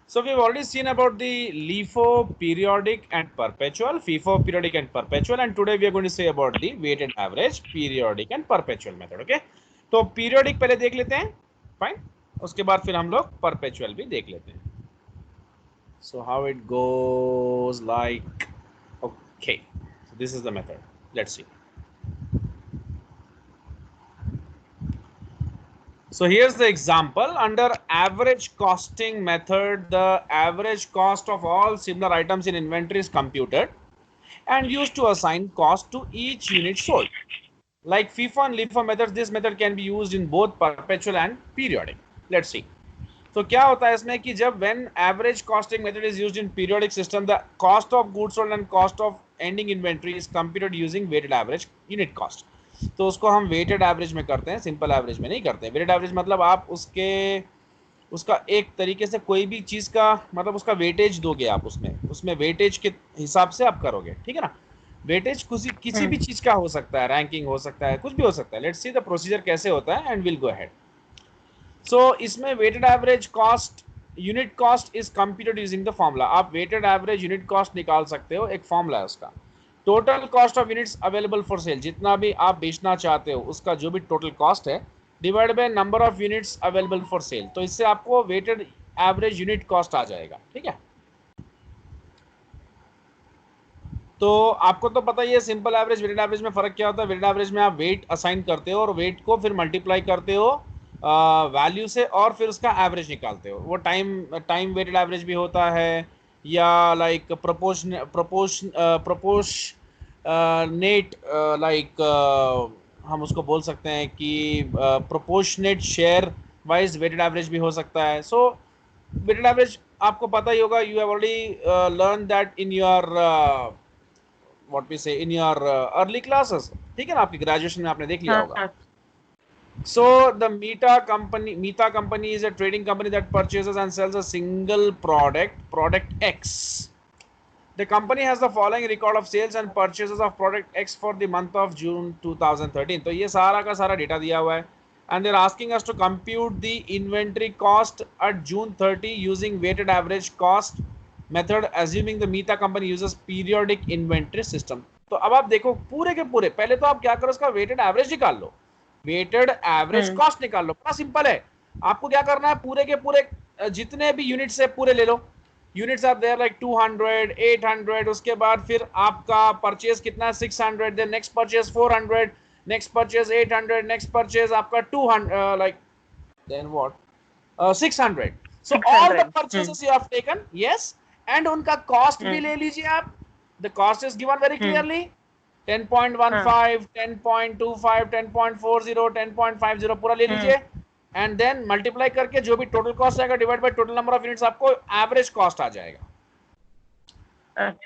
So we've already seen about the LIFO, periodic and perpetual, FIFO, periodic and perpetual, and today we are going to say about the weighted average, periodic and perpetual method. Okay, तो periodic पहले देख लेते हैं, fine. उसके बाद फिर हम लोग perpetual भी देख लेते हैं. So how it goes like, okay, so this is the method. Let's see. So here's the example. Under average costing method, the average cost of all similar items in inventory is computed and used to assign cost to each unit sold. Like FIFO and LIFO methods, this method can be used in both perpetual and periodic. Let's see. तो क्या होता है इसमें कि जब when average costing method is used in periodic system, the cost of goods sold and cost of ending inventory is computed using weighted average unit cost. तो उसको हम वेटेड एवरेज में करते हैं, सिंपल एवरेज में नहीं करते हैं. वेटेड एवरेज मतलब आप उसका एक तरीके से कोई भी चीज़ का मतलब उसका वेटेज दोगे आप, उसमें वेटेज के हिसाब से आप करोगे, ठीक है ना. वेटेज किसी भी चीज़ का हो सकता है, रैंकिंग हो सकता है, कुछ भी हो सकता है. लेट्स सी द प्रोसीजर कैसे होता है and will go ahead. So इसमें weighted average cost unit cost is computed using the formula. आप वेटेड एवरेज यूनिट कॉस्ट निकाल सकते हो, एक फॉर्मूला है उसका. Total cost of units available for sale, जितना भी आप बेचना चाहते हो उसका जो भी टोटल कॉस्ट है, divide by number of units available for sale. तो इससे आपको वेटेड एवरेज यूनिट कॉस्ट आ जाएगा, ठीक है. तो आपको तो पता ही है सिंपल एवरेज वेटेड एवरेज में फर्क क्या होता है. वेटेड एवरेज में आप वेट असाइन करते हो और वेट को फिर मल्टीप्लाई करते हो वैल्यू से और फिर उसका एवरेज निकालते हो. वो टाइम वेटेड एवरेज भी होता है या लाइक प्रोपोर्शनेट लाइक हम उसको बोल सकते हैं कि proportionate share wise weighted average भी हो सकता है. सो वेटेड एवरेज आपको पता ही होगा. You have already learn that in your what we say in your early classes, ठीक है ना, आपकी ग्रेजुएशन में आपने देख लिया होगा. So the Meta company is a trading company that purchases and sells a single product X. The company has the following record of sales and purchases of product X for the month of June 2013. तो ये सारा का सारा data दिया हुआ है and they're asking us to compute the inventory cost at June 30 using weighted average cost method assuming the Meta company uses periodic inventory system. तो अब आप देखो पूरे के पूरे, पहले तो आप क्या करो, उसका वेटेड एवरेज निकाल लो, वेटेड एवरेज कॉस्ट निकाल लो. बड़ा सिंपल है. आपको क्या करना है, पूरे के पूरे जितने भी यूनिट्स है पूरे ले लो. Units are there like 200 800. उसके बाद फिर आपका परचेज कितना है 600, then next purchase 400, next purchase 800, next purchase आपका 200 like then what 600. So all the purchases you have taken, yes, and उनका कॉस्ट भी ले लीजिए आप. The cost is given very clearly 10.15 10.25 10.40 10.50 पूरा ले लीजिए एंड देन मल्टीप्लाई करके जो भी टोटल कॉस्ट आएगा divide by total number of units, आपको एवरेज कॉस्ट आ जाएगा.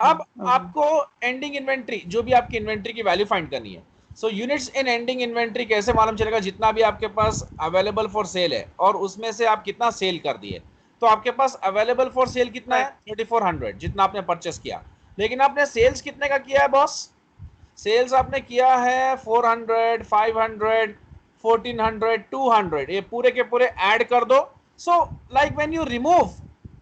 अब आपको एंडिंग इन्वेंट्री, जो भी आपकी इन्वेंट्री की वैल्यू फाइंड करनी है. So units in ending inventory कैसे मालूम चलेगा, जितना भी आपके पास अवेलेबल फॉर सेल है और उसमें से आप कितना सेल कर दिए. तो आपके पास अवेलेबल फॉर सेल कितना है 3400, जितना आपने परचेस किया. लेकिन आपने सेल्स कितने का किया है बॉस, सेल्स आपने किया है 400 500 1400 200, ये पूरे के पूरे ऐड कर दो. So like when you remove,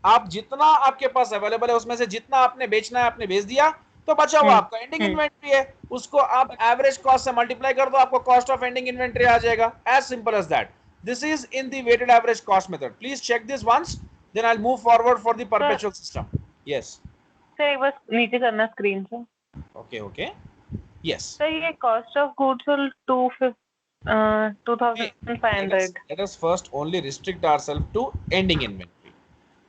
आप जितना आपके पास अवेलेबल है उसमें से जितना आपने बेचना है आपने बेच दिया, तो बचा हुआ आपका एंडिंग इन्वेंट्री है, उसको आप एवरेज कॉस्ट से मल्टीप्लाई कर दो, आपको कॉस्ट ऑफ एंडिंग इन्वेंट्री आ जाएगा. As simple as that. This is in the weighted average cost method. Please check this once, then I will move forward for the perpetual system. Yes sir एक बार नीचे करना screen से. Okay okay yes. Sir ये cost of goods sold 2500. Let us first only restrict ourselves to ending inventory.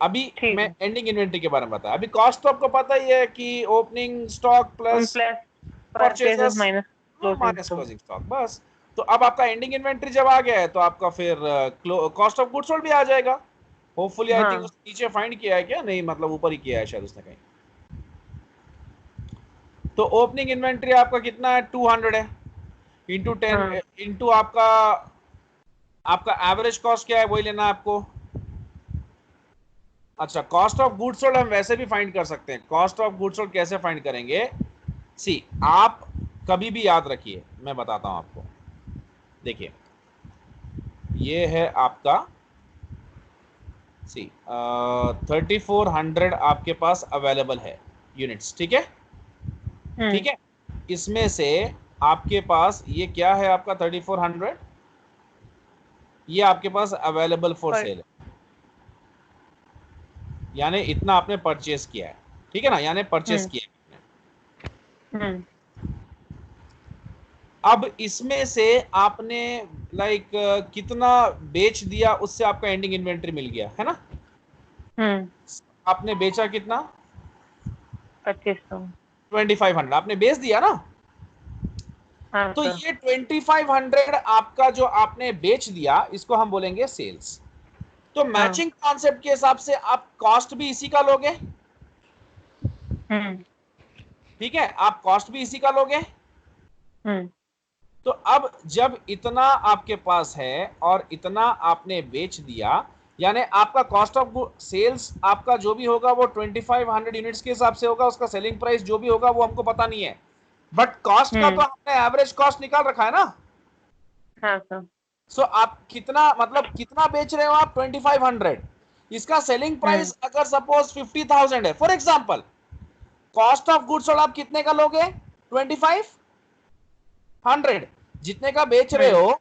अभी मैं ending inventory के बारे में बताया. अभी कॉस्ट तो आपको पता ही है कि opening stock plus purchases minus closing stock, बस. तो अब आपका एंडिंग इन्वेंट्री जब आ गया है तो आपका फिर कॉस्ट ऑफ गुड्स सोल्ड भी आ जाएगा. होपफुली आई थिंक उसने नीचे फाइंड किया है क्या, नहीं मतलब ऊपर ही किया है शायद उसने कहीं. तो ओपनिंग इन्वेंट्री आपका कितना है 200 है इंटू 10 इंटू आपका एवरेज कॉस्ट क्या है वही लेना है आपको. अच्छा, कॉस्ट ऑफ गुड्स सोल्ड हम वैसे भी फाइंड कर सकते हैं. कॉस्ट ऑफ गुड्स सोल्ड कैसे फाइंड करेंगे, सी आप कभी भी याद रखिए, मैं बताता हूं आपको. देखिए ये है आपका सी 3400 आपके पास अवेलेबल है यूनिट्स, ठीक है, ठीक है। इसमें से आपके पास ये क्या है, आपका 3400 ये आपके पास अवेलेबल फॉर सेल है, यानी इतना आपने परचेस किया है, ठीक है ना, यानी परचेस किया है। अब इसमें से आपने लाइक कितना बेच दिया, उससे आपका एंडिंग इन्वेंटरी मिल गया है ना। आपने बेचा कितना, 2500। 2500 आपने बेच दिया ना। हाँ तो सर। ये 2500 आपका जो आपने बेच दिया, इसको हम बोलेंगे सेल्स। तो मैचिंग कॉन्सेप्ट के हिसाब से आप कॉस्ट भी इसी का लोगे, ठीक है, आप कॉस्ट भी इसी का लोगे। तो अब जब इतना आपके पास है और इतना आपने बेच दिया, यानी आपका कॉस्ट ऑफ सेल्स आपका जो भी होगा वो 2500 यूनिट्स के हिसाब से होगा, उसका सेलिंग प्राइस जो भी होगा वो हमको पता नहीं है, बट कॉस्ट का तो हमने एवरेज कॉस्ट निकाल रखा है ना। हाँ सर। सो आप कितना, मतलब कितना बेच रहे हो आप, 2500, इसका सेलिंग प्राइस अगर सपोज 50,000 है for example, cost of goods sold आप कितने का लोगे, 2500, जितने का बेच रहे हो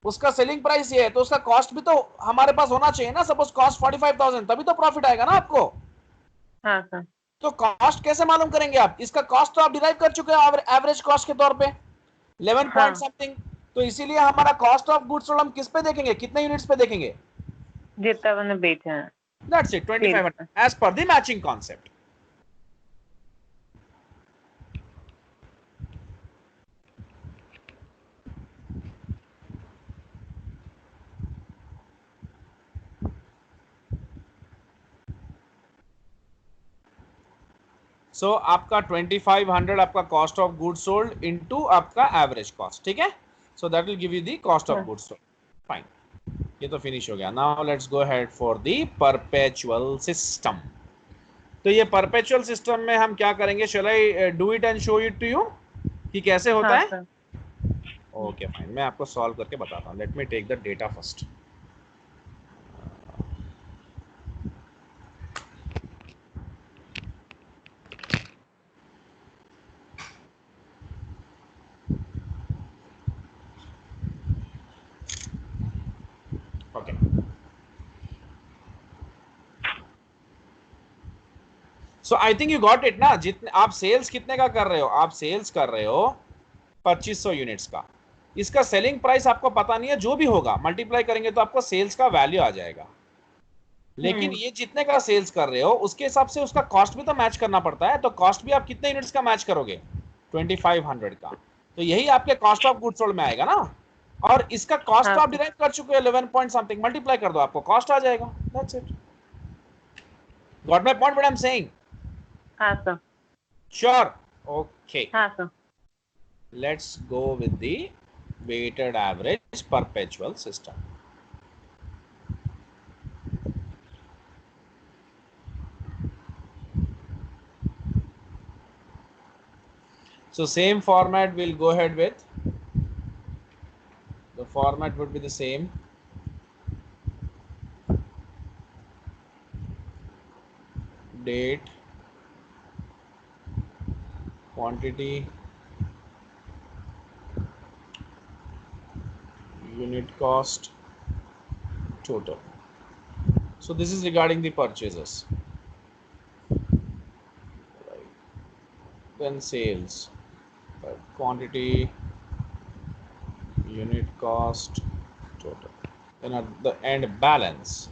उसका सेलिंग प्राइस ये है, तो उसका कॉस्ट भी तो हमारे पास होना चाहिए ना। सपोज कॉस्ट 45,000, तभी तो प्रॉफिट आएगा ना आपको। हाँ सर। तो कॉस्ट कैसे मालूम करेंगे आप, इसका कॉस्ट तो आप डिराइव कर चुके हो एवरेज कॉस्ट के तौर पे 11 पॉइंट समथिंग। तो इसीलिए हमारा कॉस्ट ऑफ गुड्स सोल्ड हम किस पे देखेंगे, कितने यूनिट्स पे देखेंगे, जितना मैंने बेचा है that's it, 2500 as per the matching concept. So आपका 2500 आपका cost of goods sold into आपका एवरेज कॉस्ट, ठीक है। So that will give you the cost of goods sold, fine. ये तो फिनिश हो गया। Now let's go ahead for the perpetual system. तो ये परपेचुअल सिस्टम में हम क्या करेंगे, shall I do it and show it to you कि कैसे होता हाँ है। सर। ओके फाइन, मैं आपको सॉल्व करके बताता हूँ। Let me take the data first. Okay, so I think you got it ना। जितने आप सेल्स कितने का कर रहे हो, आप सेल्स कर रहे हो 2500 यूनिट्स का। इसका सेलिंग प्राइस आपको पता नहीं है, जो भी होगा मल्टीप्लाई करेंगे तो आपको सेल्स का वैल्यू आ जाएगा। लेकिन ये जितने का सेल्स कर रहे हो उसके हिसाब से उसका कॉस्ट भी तो मैच करना पड़ता है। तो कॉस्ट भी आप कितने यूनिट्स का मैच करोगे, 2500 का। तो यही आपके कॉस्ट ऑफ गुड्स सोल्ड में आएगा ना। और इसका कॉस्ट हाँ तो आप सर। डिराइव कर चुके हो 11 पॉइंट समथिंग, मल्टीप्लाई कर दो आपको कॉस्ट आ जाएगा, that's it. Got my point what I am saying? हाँ सर। Sure, okay. हाँ sir. Let's go with the weighted average perpetual system. So same format we'll go ahead with. The format would be the same. Date, quantity, unit cost, total. So this is regarding the purchases. Right. Then sales, quantity, unit cost, total. Then at the end balance.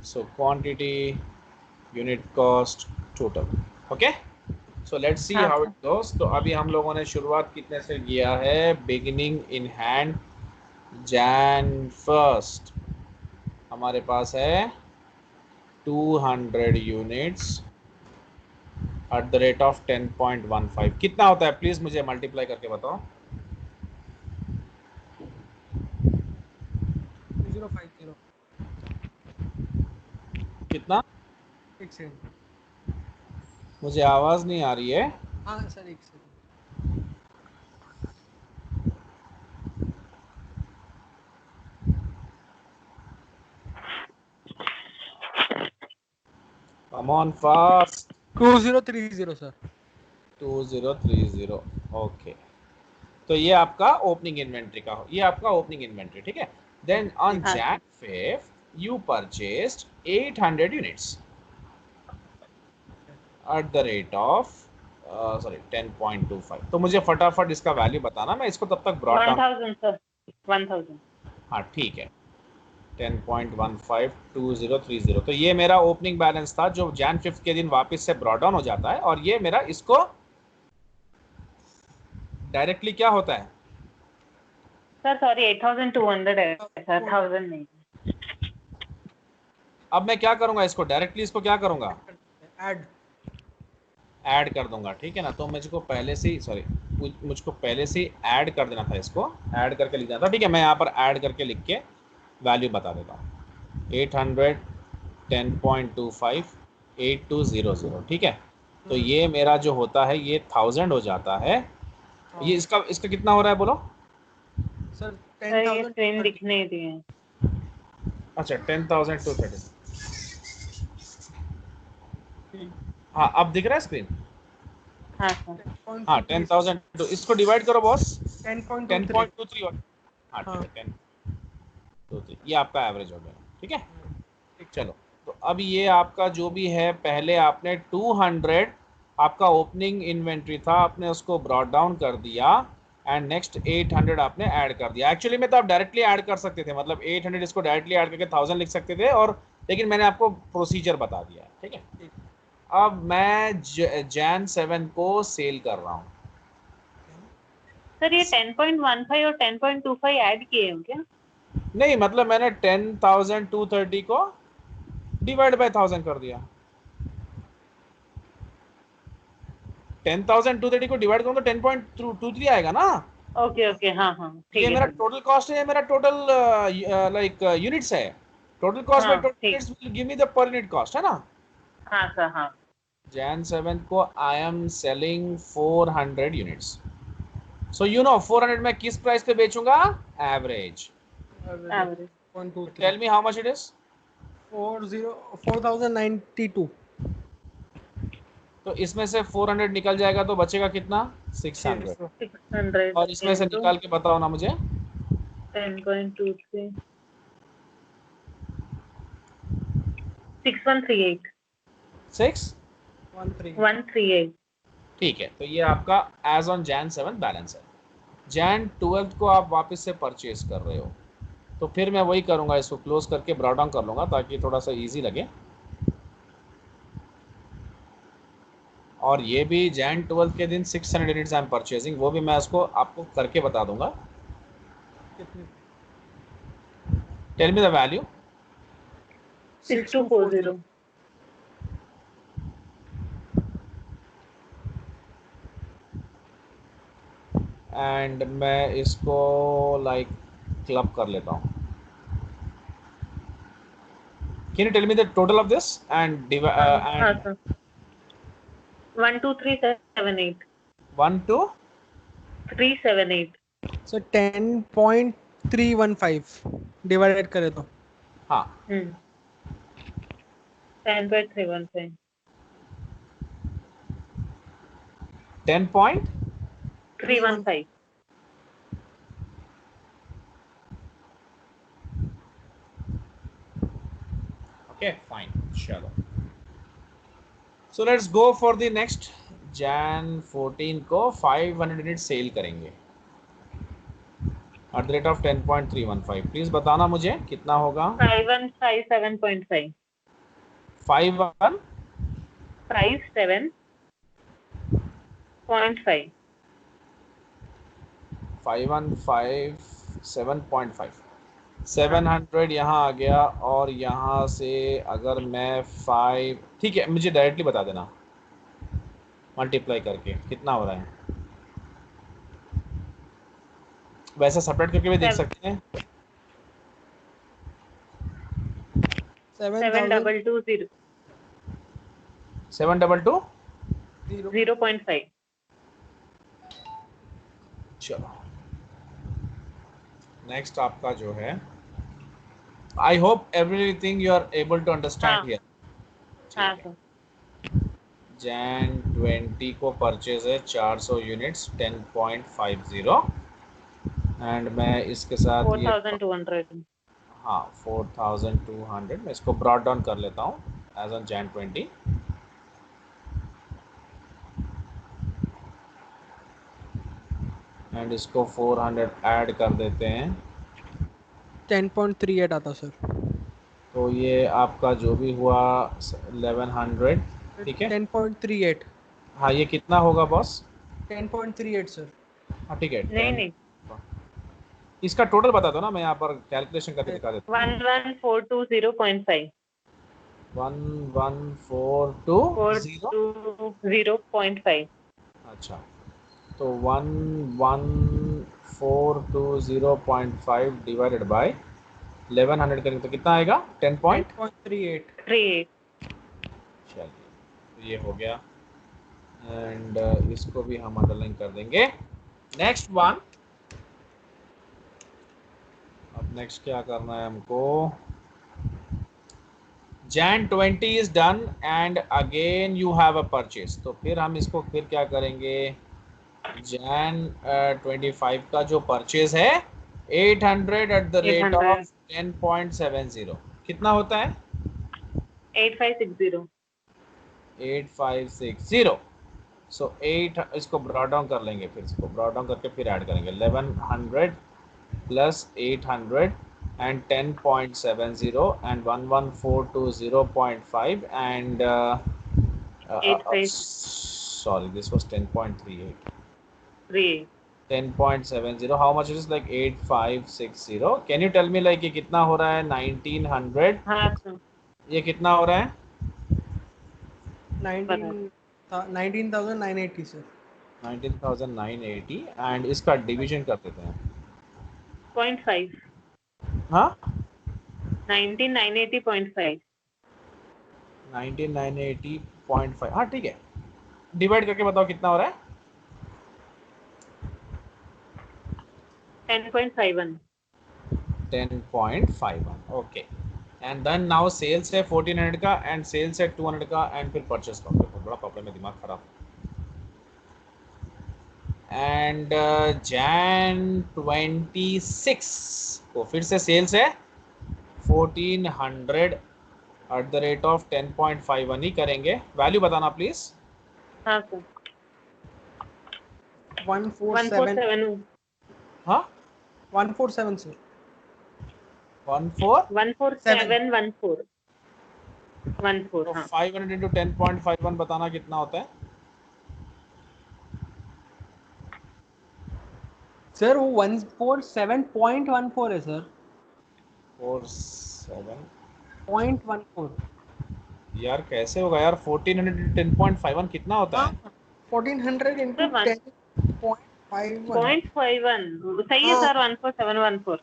So quantity, unit cost, total. Okay. So let's see हाँ how it sir. गोस। तो अभी हम लोगों ने शुरुआत कितने से किया है, beginning in hand Jain first हमारे पास है 200 units at the rate of 10.15। कितना होता है प्लीज मुझे मल्टीप्लाई करके बताओ। 2050। कितना, एक सेकंड। मुझे आवाज नहीं आ रही है। हाँ सर, एक second. Come on fast. 2030 sir. 2030, okay. तो ये आपका ओपनिंग इन्वेंट्री का हो, ये आपका ओपनिंग इन्वेंट्री, ठीक है। देन ऑन हाँ Jan 5th you purchased 800 units at the rate of sorry 10.25। तो मुझे फटाफट इसका वैल्यू बताना, मैं इसको तब तक ब्रॉट डाउन। 1000 सर, 1000। हाँ ठीक है, 10.152030। तो ये मेरा ओपनिंग बैलेंस था जो Jan 5th के दिन वापस से ब्रॉट डाउन हो जाता है, और ये मेरा इसको डायरेक्टली क्या होता है। सर सॉरी 8200 है सर, 1000 नहीं। अब मैं क्या करूंगा, इसको डायरेक्टली इसको क्या करूंगा, ऐड। ऐड कर दूंगा, ठीक है ना। तो मुझको पहले से ही सॉरी मुझको पहले से ही ऐड कर देना था, इसको ऐड करके लिख देना था, ठीक है। मैं यहाँ पर ऐड करके लिख के वैल्यू बता देता हूँ। 800 10.25 8200, ठीक है। तो ये मेरा जो होता है ये 1000 हो जाता है। ये इसका इसका कितना हो रहा है बोलो। सर सर ये 10,000 स्क्रीन दिख नहीं रही है। अच्छा 10,230। हाँ अब दिख रहा है स्क्रीन। हाँ सर। हाँ 10,000 तो इसको डिवाइड करो बॉस। 10.23। 10.23। हाँ ठीक हाँ। है 10.23, ये आपका एवरेज हो गया, ठीक है। चलो, तो अब ये आपका जो भी है, पहले आपने 200 आपका ओपनिंग इन्वेंट्री था, आपने उसको ब्रॉट डाउन कर दिया, एंड नेक्स्ट 800 आपने ऐड कर दिया। एक्चुअली में तो आप डायरेक्टली ऐड कर सकते थे, मतलब 800 इसको डायरेक्टली ऐड करके 1000 लिख सकते थे, और लेकिन मैंने आपको प्रोसीजर बता दिया है, ठीक है। अब मैं Jan 7 को सेल कर रहा हूँ। सर ये 10.15 और 10.25 ऐड किए हो क्या? नहीं, मतलब मैंने 10,230 को डिवाइड बाय 1000 कर दिया। 10,230 को डिवाइड करूँ तो 10.23 आएगा ना। ओके ओके, हाँ हाँ ठीक ये है मेरा सर। टोटल कॉस्ट है, ये मेरा टोटल लाइक यूनिट्स है। टोटल कॉस्ट बाय हाँ टोटल ठीक। Units will give me the per unit cost, है ना। हाँ सर हाँ। Jan 7 को I am selling 400 units. So you know 400 मैं किस प्राइस पे बेचूंगा, average. Average. Tell me how much it is. 4092। तो इसमें से 400 निकल जाएगा तो बचेगा कितना, 600। 600। 600 और इसमें से इंटू निकाल के बताओ ना मुझे। 10.23, 6138। 6 138। ठीक है। तो ये आपका एज ऑन Jan 7 बैलेंस है। Jan 12 को आप वापस से परचेज कर रहे हो, तो फिर मैं वही करूंगा, इसको क्लोज करके ब्रॉट डाउन कर लूंगा ताकि थोड़ा सा इजी लगे। और ये भी Jan 12 के दिन 600 यूनिट्स आई एम परचेजिंग, वो भी मैं उसको आपको करके बता दूंगा। Tell me the value. 6240। And मैं इसको लाइक क्लब कर लेता हूँ। Can you tell me the total of this and हाँ एंड सर, 12378। 1 2 378। सर 10.315 डिवाइडेड करें तो। हाँ 10.315। 10 315। ओके फाइन, चलो। So let's go for the next. Jan 14 को 500 यूनिट सेल करेंगे at the rate of 10.315। Please बताना मुझे कितना होगा। 5157.5। 51 57.5। 5157.5। हाँ 700 यहाँ आ गया, और यहाँ से अगर मैं 5, ठीक है, मुझे डायरेक्टली बता देना मल्टीप्लाई करके कितना हो रहा है। वैसे सेपरेट करके भी देख सकते हैं। 7220। 722। 0.5। चलो नेक्स्ट आपका जो है, I hope everything you are able to understand हाँ हियर। हाँ ठीक है। सर। जैन 20 को परचेज है 400 यूनिट्स 10.50 एंड मैं इसके साथ ये 4200. हाँ 4200 मैं इसको ब्रॉड डाउन कर लेता हूँ एज ऑन जैन 20 एंड इसको 400 ऐड कर देते हैं 10.38 आता सर। तो ये आपका जो भी हुआ 1100 ठीक है 10.38। हाँ ये कितना होगा बॉस 10.38 सर। हाँ ठीक है नहीं 10 नहीं, इसका टोटल बता दो ना मैं यहाँ पर कैलकुलेशन करके दिखा देता हूँ 11420.5. 11420 420.5. अच्छा तो 11420.5 डिवाइडेड बाय 1100 करेंगे तो कितना आएगा 10 पॉइंट 10.38। 38. चलिए तो ये हो गया एंड इसको भी हम अंडरलाइन कर देंगे नेक्स्ट वन अब नेक्स्ट क्या करना है हमको Jan 20 is done and again you have a purchase तो फिर हम इसको फिर क्या करेंगे Jan 25 का जो परचेज है 800 एट द रेट 800. ऑफ 10.70 कितना होता है 8560. 8560 सो 8 इसको ब्रॉड डाउन कर लेंगे फिर इसको ब्रॉड डाउन करके फिर ऐड करेंगे 1100 plus 800 and 10.70 and 11420.5 and sorry this was 10.38 3. 10.70 how much it is like 8560 can you tell me like ये कितना हो रहा है 1900 हाँ सर, ये कितना हो रहा है 19,980 सर। 19,980 and इसका डिवीजन कर देते हैं 0.5. हाँ 19980.5. 19980.5 हाँ ठीक है डिवाइड करके बताओ कितना हो रहा है 10.51. 10.51 okay and then now sales है 1400 का एंड सेल्स है 200 का एंड फिर परचेस का बड़ा प्रॉब्लम है दिमाग खराब एंड जैन 26 को फिर से सेल्स है 1400 एट द रेट ऑफ 10.51 ही करेंगे वैल्यू बताना प्लीज हाँ सर, 147। 147. हाँ 147 सर। 14 14714. 14. तो हाँ 500 इंटू 10.51 बताना कितना होता है सर वो 147.14 है सर। 47 0.14। यार कैसे होगा यार 1400 10.51 कितना होता है 1400 into सर, 10.51। 0.51 सही है सर, 14714.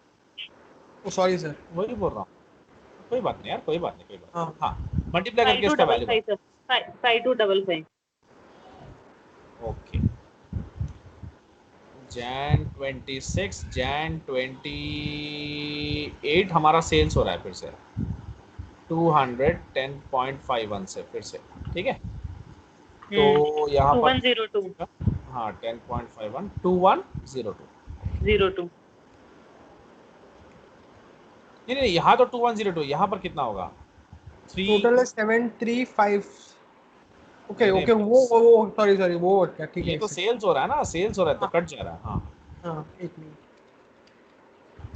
Sorry sir. वही बोल रहा हूँ कोई बात नहीं यार कोई बात नहीं हाँ। हाँ मल्टीप्लाई करके इसका value 5255 sir, 5255. Okay Jain 26 Jain 28 हमारा सेल्स हो रहा है फिर से 210.51 से फिर से ठीक है तो यहाँ पर 2102. हाँ 10.51 2102 02. नहीं नहीं यहाँ तो 2102 यहाँ पर कितना होगा 3 टोटल है 735। ओके नहीं, ओके नहीं, वो सॉरी वो क्या ठीक है ये तो सेल्स हो रहा है ना सेल्स हो रहा है तो कट जा रहा है हाँ हाँ एक मिनट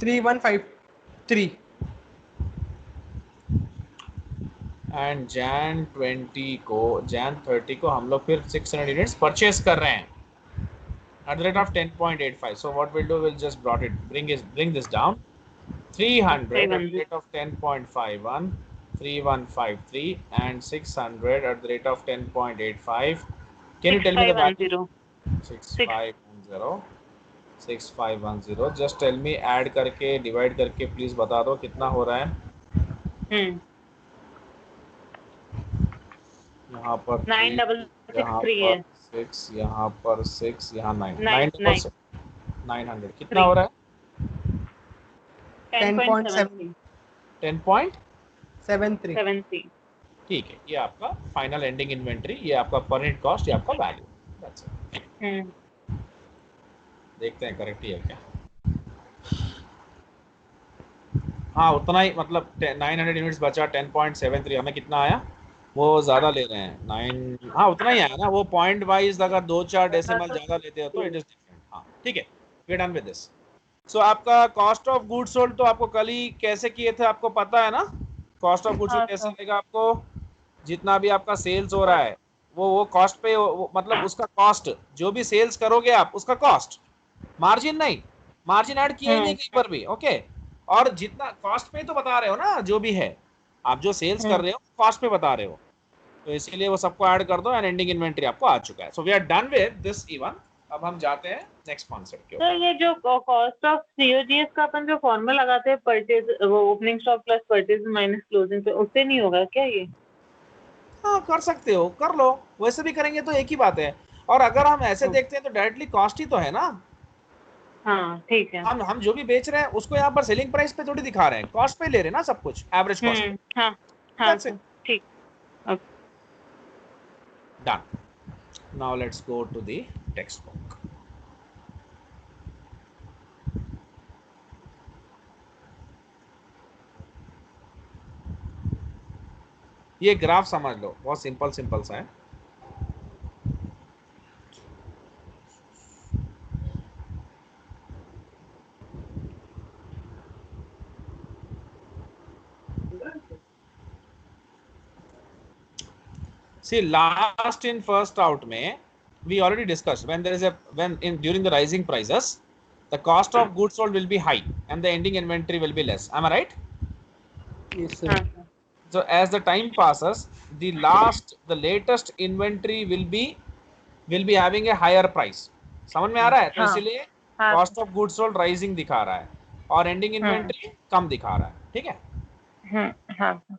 3153। एंड जैन 30 को हम लोग फिर 600 यूनिट्स परचेस कर रहे हैं at the rate of 10.85 so what we'll do we'll just bring this down 300 at the rate of 10.51 3153 and 600 at the rate of 10.85 can you tell me the value 6510. 6510 just tell me add करके divide करके please बता दो कितना हो रहा है यहाँ पर 9663 है. 6 यहाँ पर 6 यहाँ 9 900 कितना हो रहा है 10.73. 10.73 73। ठीक है, ये आपका फाइनल एंडिंग इन्वेंट्री, ये आपका पर यूनिट कॉस्ट, ये आपका वैल्यू। That's it. देखते हैं करेक्ट ही है क्या। हाँ उतना ही, मतलब 900 यूनिट्स बचा, 10.73, हमें कितना आया, वो ज़्यादा ले रहे हैं 9, हाँ उतना ही आया ना, वो पॉइंट वाइज अगर 2-4 डेसिमल ज़्यादा लेते हो तो इट इज़ डिफरेंट। हाँ ठीक है, वी डन विद दिस। सो आपका कॉस्ट ऑफ गुड्स सोल्ड तो आपको कल ही कैसे किए थे आपको पता है ना। कॉस्ट ऑफ गुड्स सोल्ड हाँ कैसे सर। आएगा आपको, जितना भी आपका सेल्स हो रहा है वो कॉस्ट पे मतलब उसका कॉस्ट, जो भी सेल्स करोगे आप उसका कॉस्ट, मार्जिन नहीं, मार्जिन ऐड किया ही नहीं कहीं पर भी। ओके, और जितना कॉस्ट पे तो बता रहे हो ना, जो भी है आप जो सेल्स कर रहे हो कॉस्ट पे बता रहे हो, तो इसीलिए वो सबको ऐड कर दो एंड एंडिंग इन्वेंटरी आपको आ चुका है। So we are done with this even. अब हम जाते हैं नेक्स्ट कॉन्सेप्ट के तो ऊपर। ये जो कॉस्ट ऑफ सीओजीएस का अपन जो फॉर्मूला लगाते हैं, परचेज वो opening stock plus purchase minus closing, पे उससे नहीं होगा क्या ये? हाँ कर सकते हो, कर लो, वैसे भी करेंगे तो एक ही बात है। और अगर हम ऐसे देखते हैं तो डायरेक्टली कॉस्ट ही तो है ना, हाँ ठीक है। हम जो भी बेच रहे हैं उसको यहाँ पर सेलिंग प्राइस पे थोड़ी दिखा रहे हैं, कॉस्ट पे ले रहे हैं ना सब कुछ, एवरेज कॉस्ट पे। हाँ हाँ दैट्स इट, सर, ठीक। Okay. Done. Now let's go to the textbook. ये ग्राफ समझ लो, बहुत सिंपल सिंपल सा है। See, last in first out में we already discussed, when there is a, when in during the rising prices the cost of goods sold will be high and the ending inventory will be less. Am I right? Yes, sir. हाँ sir. So as the time passes, the latest inventory will be having a higher price. समझ में आ रहा है, तो हाँ इसीलिए हाँ cost of goods sold rising दिखा रहा है और एंडिंग इन्वेंटरी कम दिखा रहा है। ठीक है, हाँ सर।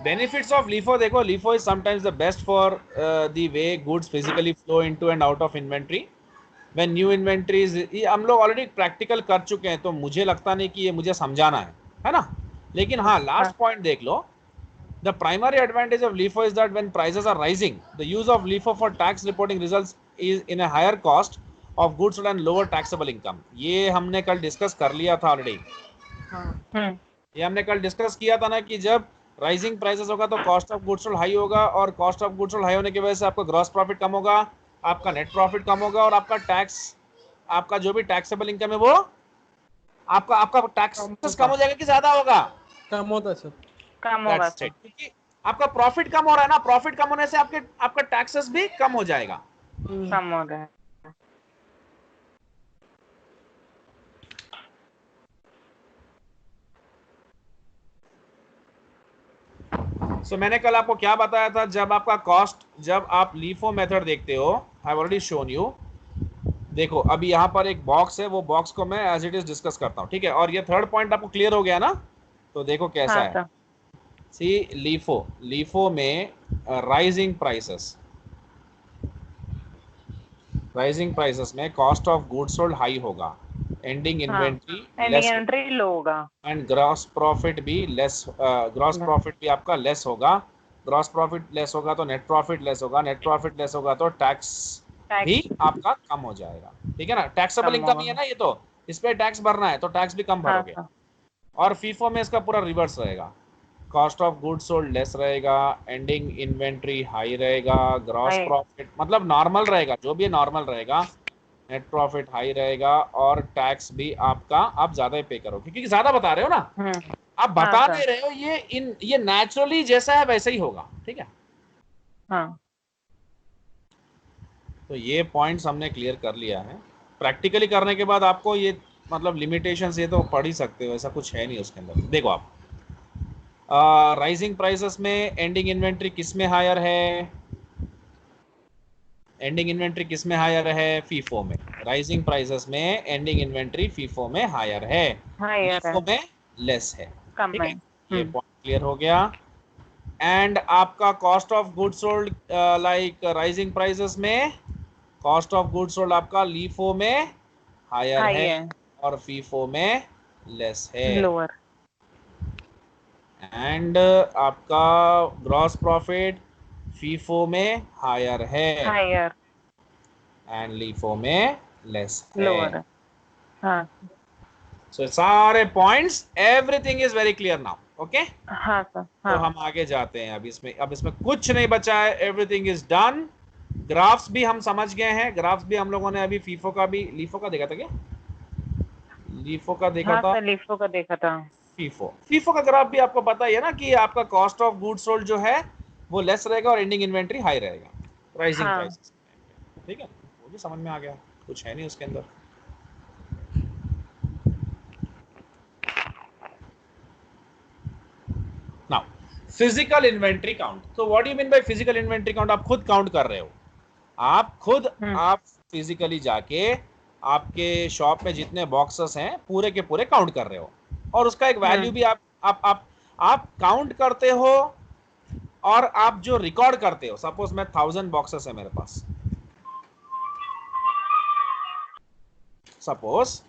बेनिफिट्स ऑफ LIFO देखो, LIFO is sometimes the best for the way goods physically flow into and out of inventory when new inventories. ये हम लोग ऑलरेडी प्रैक्टिकल कर चुके हैं, तो मुझे लगता नहीं कि ये मुझे समझाना है ना। लेकिन हाँ, लास्ट पॉइंट देख लो। The primary advantage of LIFO is that when prices are rising, the use of LIFO for tax reporting results is in a higher cost of goods sold and lower taxable income. ये हमने कल discuss कर लिया था already. ये हमने कल discuss किया था ना कि जब राइजिंग प्राइसेस होगा तो cost of goods sold high होगा, और cost of goods sold high होने की वजह से आपका ग्रॉस प्रॉफिट कम होगा, आपका नेट प्रॉफिट कम होगा, और आपका टैक्स, आपका जो भी टैक्सेबल इनकम है वो आपका आपका टैक्सेस कम हो जाएगा कि ज्यादा होगा? कम होता है सर। कम होगा दैट्स सर। इट, क्योंकि आपका प्रॉफिट कम हो रहा है ना, प्रॉफिट कम होने से आपका टैक्सेस भी कम हो जाएगा। कम हो रहा है। मैंने कल आपको क्या बताया था, जब आपका कॉस्ट, जब आप LIFO मेथड देखते हो, आई हैव ऑलरेडी शोन यू। देखो अभी यहाँ पर एक बॉक्स है, वो बॉक्स को मैं एज इट इज डिस्कस करता हूँ, ठीक है। और ये थर्ड पॉइंट आपको क्लियर हो गया ना, तो देखो कैसा हाँ है। सर। सी LIFO में राइजिंग प्राइसेस में cost of goods sold high होगा, एंडिंग हाँ, इन्वेंट्री एंडिंग लेस इन्वेंटरी लो होगा। एंड ग्रॉस प्रॉफिट भी लेस, ग्रॉस प्रॉफिट भी आपका लेस होगा। ग्रॉस प्रॉफिट लेस होगा तो नेट प्रॉफिट लेस होगा, नेट प्रॉफिट लेस होगा तो टैक्स भी टैक्स आपका कम हो जाएगा। ठीक है ना, टैक्सेबल कम इनकम ही है होगा। ना ये, तो इस पे टैक्स भरना है तो टैक्स भी कम हाँ भरोगे। सर। और FIFO में इसका पूरा रिवर्स रहेगा, cost of goods sold less रहेगा, एंडिंग इन्वेंट्री हाई रहेगा, ग्रॉस हाई। प्रॉफिट मतलब नॉर्मल रहेगा, जो भी नॉर्मल रहेगा, नेट प्रॉफिट हाई रहेगा, और टैक्स भी आपका आप ज्यादा ही पे करोगे, क्योंकि ज्यादा बता रहे हो ना, आप हाँ बता सर। नहीं रहे हो, ये नेचुरली जैसा है वैसा ही होगा। ठीक है, हाँ तो ये पॉइंट्स हमने क्लियर कर लिया है। प्रैक्टिकली करने के बाद आपको ये मतलब लिमिटेशंस ये तो पढ़ ही सकते हो, ऐसा कुछ है नहीं उसके अंदर। देखो आप राइजिंग प्राइसेस में एंडिंग इन्वेंट्री किस में हायर है, एंडिंग इन्वेंट्री किस में हायर है, FIFO में। राइजिंग प्राइसेस में एंडिंग इन्वेंट्री FIFO में हायर है, हायर है। LIFO में लेस है। कम ठीक है। है, ये पॉइंट क्लियर हो गया। एंड आपका cost of goods sold like rising prices में कॉस्ट ऑफ गुड्स सोल्ड आपका LIFO में हायर हाई है है, और फीफो में लेस है। लोअर। एंड आपका ग्रॉस प्रॉफिट फीफो में हायर है हायर, एंड लीफो में लेस है। लोअर है। हाँ सो सारे points, everything is very clear now. Okay, हाँ सर, तो हाँ। हम आगे जाते हैं। अब इसमें कुछ नहीं बचा है, एवरीथिंग इज डन। ग्राफ्स भी हम समझ गए हैं। ग्राफ्स भी हम लोगों ने अभी फीफो का भी, लीफो का देखा था क्या? लीफो का देखा हाँ था। सर, लिफ्टो का देखा था। फीफो फीफो का ग्राफ भी आपको पता ही है ना कि आपका कॉस्ट ऑफ गुड्स सोल्ड जो है वो लेस रहेगा और एंडिंग इन्वेंट्री हाई रहेगा, राइजिंग हाँ। प्राइसेस। ठीक है, वो भी समझ में आ गया, कुछ है नहीं उसके अंदर। Now physical inventory count. तो what you mean by physical inventory count? आप खुद काउंट कर रहे हो, आप खुद, आप फिजिकली जाके आपके शॉप में जितने बॉक्सेस हैं पूरे के पूरे काउंट कर रहे हो, और उसका एक वैल्यू भी आप काउंट करते हो, और आप जो रिकॉर्ड करते हो। सपोज मैं 1000 बॉक्सेस है मेरे पास, सपोज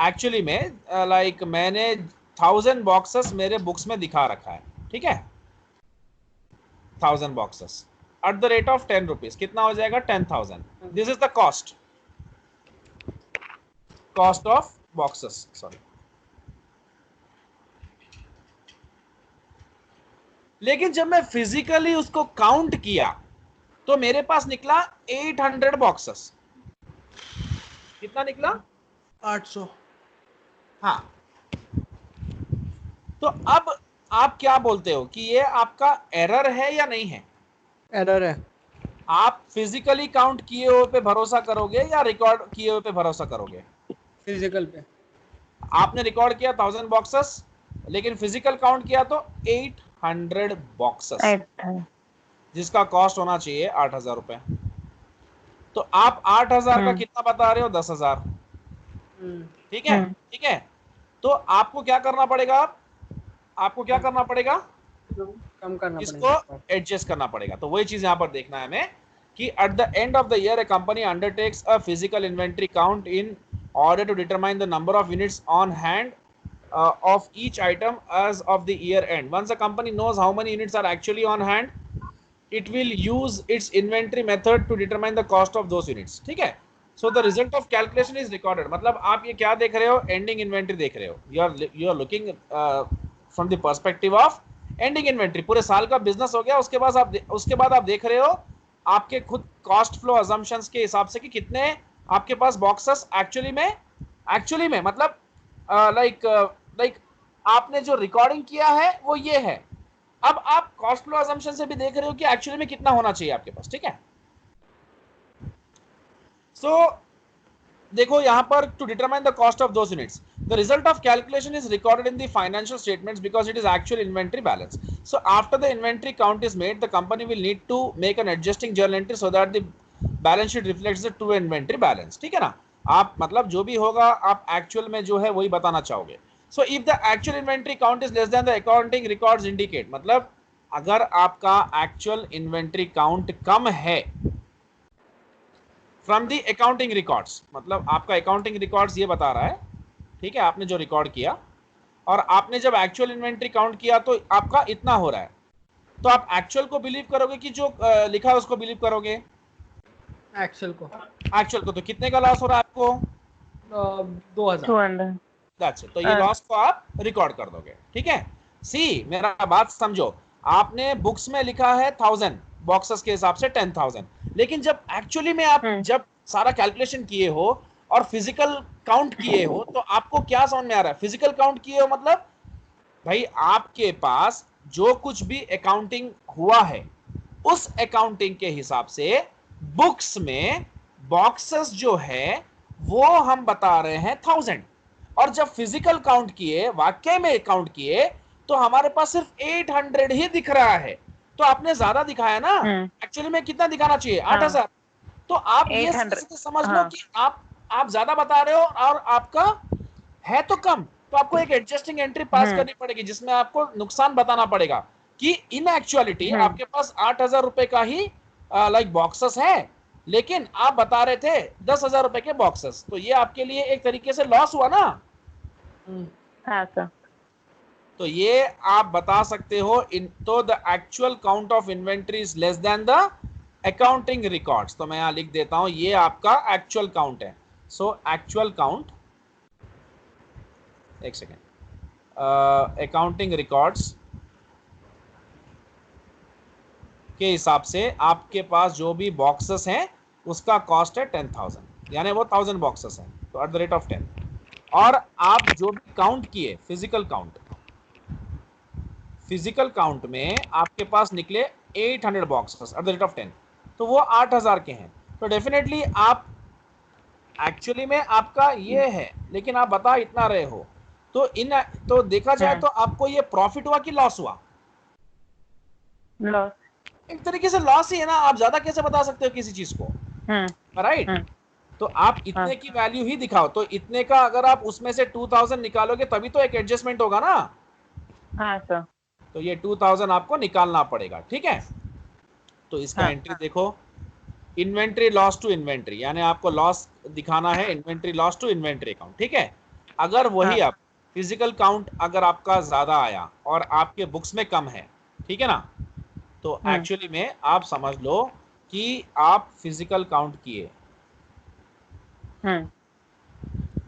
एक्चुअली में लाइक मैंने 1000 बॉक्सेस मेरे बुक्स में दिखा रखा है, ठीक है? 1000 boxes eight the rate of 10 rupees, कितना हो जाएगा? 10,000। This is the cost of boxes, sorry. लेकिन जब मैं फिजिकली उसको काउंट किया तो मेरे पास निकला 800 बॉक्सेस। कितना निकला? 800। हाँ। तो अब आप क्या बोलते हो कि ये आपका एरर है या नहीं है? एरर है। आप फिजिकली काउंट किए हुए पे भरोसा करोगे या रिकॉर्ड किए हुए पे भरोसा करोगे? फिजिकल पे। आपने रिकॉर्ड किया 1000 बॉक्सेस, लेकिन फिजिकल काउंट किया तो 800 बॉक्सेस, जिसका कॉस्ट होना चाहिए 8,000 रुपए। तो आप 8,000 का कितना बता रहे हो? 10,000। ठीक है, ठीक है। तो आपको क्या करना पड़ेगा? आपको क्या करना पड़ेगा? कम करना इसको पड़ेगा। एडजस्ट करना पड़ेगा। तो वही चीज यहां पर देखना है हमें कि at the end of the year a company undertakes a physical inventory count in order to determine the number of units on hand of each item as of the year end. Once a company knows how many units are actually on hand, it will use its inventory method to determine the cost of those units. ठीक है? So the result of calculation is recorded. मतलब आप ये क्या देख रहे हो? Ending inventory देख रहे हो। You are looking from the perspective of ending inventory. पूरे साल का बिजनेस हो गया, उसके बाद आप देख रहे हो आपके खुद कॉस्ट फ्लो अजम्पशंस के हिसाब से कि कितने आपके पास बॉक्सेस एक्चुअली में मतलब लाइक आपने जो रिकॉर्डिंग किया है वो ये है। अब आप कॉस्ट फ्लो अजम्पशन से भी देख रहे हो कि एक्चुअली में कितना होना चाहिए आपके पास। ठीक है? सो देखो यहां पर, to determine the cost of those units, the result of calculation is recorded in the financial statements because it is actual inventory balance. So after the inventory count is made, the company will need to make an adjusting journal entry so that the balance sheet reflects the true inventory balance. ठीक है ना? आप मतलब जो भी होगा आप actual में जो है वही बताना चाहोगे। So if the actual inventory count is less than the accounting records indicate, मतलब अगर आपका एक्चुअल इन्वेंट्री काउंट कम है फ्रॉम द अकाउंटिंग रिकॉर्ड्स, मतलब आपका अकाउंटिंग रिकॉर्ड्स ये बता रहा है, ठीक है, आपने जो रिकॉर्ड किया और आपने जब एक्चुअल इन्वेंट्री काउंट किया तो आपका इतना हो रहा है, तो आप एक्चुअल को बिलीव करोगे कि जो लिखा है उसको बिलीव करोगे? एक्चुअल को। एक्चुअल को। तो कितने का लॉस हो रहा है आपको? 2000। That's it. तो ये लॉस को आप रिकॉर्ड कर दोगे। ठीक है? सी मेरा बात समझो, आपने बुक्स में लिखा है 1000 बॉक्सेस के हिसाब से 10,000, लेकिन जब एक्चुअली में आप जब सारा कैलकुलेशन किए हो और फिजिकल काउंट किए हो तो आपको क्या समझ में आ रहा है? फिजिकल काउंट किए हो मतलब भाई आपके पास जो कुछ भी अकाउंटिंग हुआ है उस अकाउंटिंग के हिसाब से बुक्स में बॉक्सेस जो है वो हम बता रहे हैं 1000, और जब फिजिकल काउंट किए, वाकई में काउंट किए, तो हमारे पास सिर्फ 800 ही दिख रहा है। तो आपने ज्यादा दिखाया ना, एक्चुअली में कितना दिखाना चाहिए? 8,000। तो आप ये समझ लो कि आप ज्यादा बता रहे हो और आपका है तो कम, तो आपको एक एडजस्टिंग एंट्री पास करनी पड़ेगी जिसमें आपको नुकसान बताना पड़ेगा कि इन एक्चुअलिटी आपके पास 8,000 रुपए का ही लाइक बॉक्सेस है, लेकिन आप बता रहे थे 10,000 रुपए के बॉक्सेस, तो ये आपके लिए एक तरीके से लॉस हुआ ना। हाँ सर। तो ये आप बता सकते हो तो the actual count of inventory is less than the accounting records. तो मैं यहां लिख देता हूं ये आपका एक्चुअल काउंट है। सो एक्चुअल काउंट, एक सेकेंड, अकाउंटिंग रिकॉर्ड्स के हिसाब से आपके पास जो भी बॉक्सेस हैं उसका कॉस्ट है 10,000, यानी वो 1000 बॉक्सेस हैं, तो एट द रेट ऑफ 10। और आप जो भी काउंट किए फिजिकल काउंट में आपके पास निकले 800 boxes eight the rate of 10, तो वो 8,000 के हैं। तो डेफिनेटली आप एक्चुअली में आपका ये है, लेकिन आप बता इतना रहे हो, तो देखा जाए तो आपको ये प्रॉफिट हुआ कि लॉस हुआ? लॉस। एक तरीके से लॉस ही है ना, आप ज्यादा कैसे बता सकते हो किसी चीज को, राइट? तो आप इतने की वैल्यू ही दिखाओ, तो इतने का अगर आप उसमें से 2000 निकालोगे तभी तो एक एडजस्टमेंट होगा ना। हाँ सर। तो ये 2000 आपको निकालना पड़ेगा, ठीक है? तो इसका हाँ, एंट्री देखो, इन्वेंट्री लॉस टू इन्वेंट्री, यानी आपको लॉस दिखाना है inventory loss to inventory account, ठीक है? अगर वही आप फिजिकल काउंट अगर आपका ज्यादा आया और आपके बुक्स में कम है, ठीक है ना, तो एक्चुअली में आप समझ लो कि आप फिजिकल काउंट किए,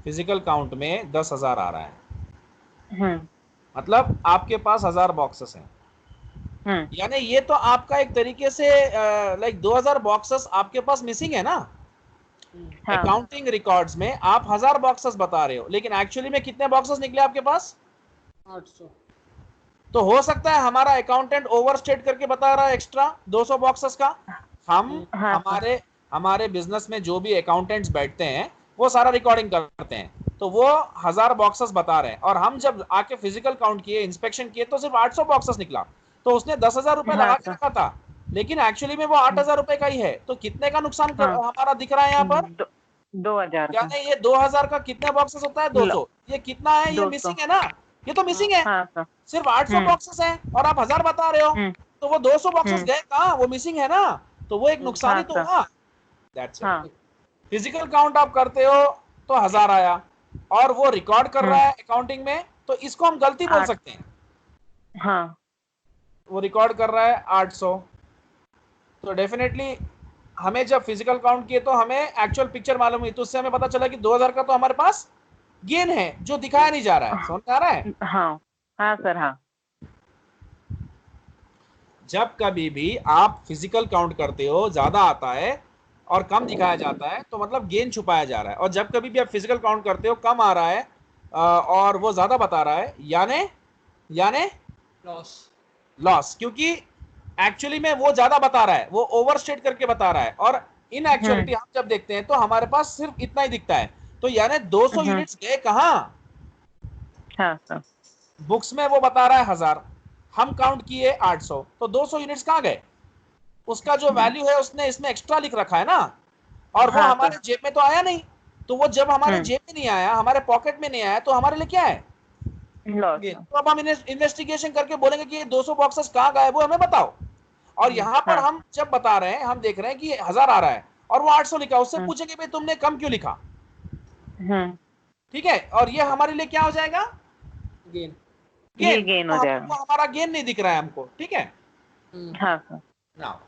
फिजिकल काउंट में 10,000 आ रहा है, मतलब आपके पास 1000 बॉक्सेस हैं, यानी ये तो आपका एक तरीके से लाइक 2000 बॉक्सेस आपके पास मिसिंग है ना। अकाउंटिंग रिकॉर्ड्स में आप 1000 बॉक्सेस बता रहे हो, लेकिन एक्चुअली में कितने बॉक्सेस निकले आपके पास? 800। तो हो सकता है हमारा अकाउंटेंट ओवरस्टेट करके बता रहा है एक्स्ट्रा 200 बॉक्सेस का। हमारे बिजनेस में जो भी अकाउंटेंट्स बैठते हैं वो सारा रिकॉर्डिंग करते हैं, तो वो 1000 बॉक्सेस बता रहे हैं, और हम जब आके फिजिकल काउंट किए, इंस्पेक्शन किए, तो सिर्फ 800 बॉक्सेस निकला। तो उसने 10,000 रुपए लगा के रखा था, लेकिन एक्चुअली में वो 8,000 रुपए का ही है। तो कितने का नुकसान हमारा दिख रहा है यहाँ पर? 2000 का। यानी ये 2000 का कितने बॉक्सेस होता है? 200। ये कितना है? ये मिसिंग है ना, ये तो मिसिंग है। सिर्फ 800 बॉक्सेस हैं और आप 1000 बता रहे हो, तो वो 200 बॉक्सेस गए कहाँ? वो मिसिंग है ना, तो वो एक नुकसान ही तो हुआ। That's it. फिजिकल काउंट आप करते हो तो 1000 आया, और वो रिकॉर्ड कर रहा है अकाउंटिंग में, तो इसको हम गलती बोल सकते हैं। वो रिकॉर्ड कर रहा है 800, तो डेफिनेटली हमें जब फिजिकल काउंट किए तो हमें एक्चुअल पिक्चर मालूम हुई, तो उससे हमें पता चला कि 2000 का तो हमारे पास गेन है जो दिखाया नहीं जा रहा है। समझ में आ रहा है? हाँ सर। हाँ। जब कभी भी आप फिजिकल काउंट करते हो ज्यादा आता है और कम दिखाया जाता है, तो मतलब गेन छुपाया जा रहा है। और जब कभी भी आप फिजिकल काउंट करते हो कम आ रहा है और वो ज्यादा बता रहा है, यानी लॉस, क्योंकि एक्चुअली में वो ज्यादा बता रहा है, वो ओवरस्टेट करके बता रहा है, और इन एक्चुअलिटी हम जब देखते हैं तो हमारे पास सिर्फ इतना ही दिखता है। तो यानी 200 यूनिट्स गए कहाँ? बुक्स में वो बता रहा है 1000, हम काउंट किए 800, तो 200 यूनिट्स कहाँ गए? उसका जो वैल्यू है उसने इसमें एक्स्ट्रा लिख रखा है ना, और वो हमारे जेब में तो आया नहीं। तो वो जब हमारे जेब में नहीं आया, हमारे पॉकेट में नहीं आया, तो हमारे लिए क्या है? तो अब हम इन्वेस्टिगेशन करके बोलेंगे कि ये 200 बॉक्सेस कहाँ गए, वो हमें बताओ। और यहाँ पर हम जब बता रहे हैं, हम देख रहे हैं कि 1000 आ रहा है और वो 800 लिखा, उससे पूछेंगे भाई तुमने कम क्यों लिखा? ठीक है, और ये हमारे लिए क्या हो जाएगा? गेन हो जाएगा। हमारा गेन नहीं दिख रहा है हमको, ठीक है? हाँ।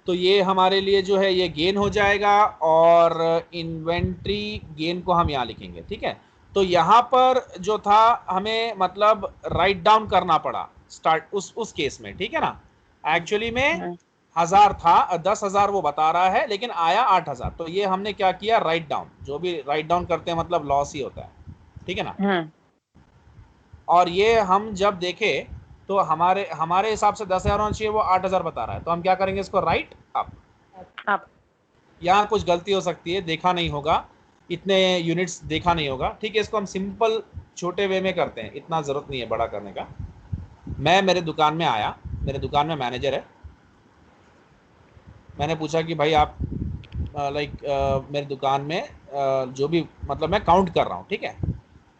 तो ये हमारे लिए जो है ये गेन हो जाएगा, और इन्वेंट्री गेन को हम यहाँ लिखेंगे, ठीक है? तो यहाँ पर जो था हमें मतलब राइट डाउन करना पड़ा स्टार्ट उस केस में, ठीक है ना? एक्चुअली में 1000 था, 10,000 वो बता रहा है, लेकिन आया 8000। तो ये हमने क्या किया? Write down. जो भी राइट डाउन करते हैं मतलब लॉस ही होता है, ठीक है ना? और ये हम जब देखे तो हमारे हिसाब से 10,000 होना चाहिए, वो 8000 बता रहा है, तो हम क्या करेंगे? इसको राइट अप। यहाँ कुछ गलती हो सकती है, देखा नहीं होगा, इतने यूनिट्स देखा नहीं होगा, ठीक है? इसको हम सिंपल छोटे वे में करते हैं, इतना जरूरत नहीं है बड़ा करने का। मैं मेरे दुकान में आया, मेरे दुकान में मैनेजर है, मैंने पूछा कि भाई आप मेरे दुकान में जो भी मतलब मैं काउंट कर रहा हूँ, ठीक है?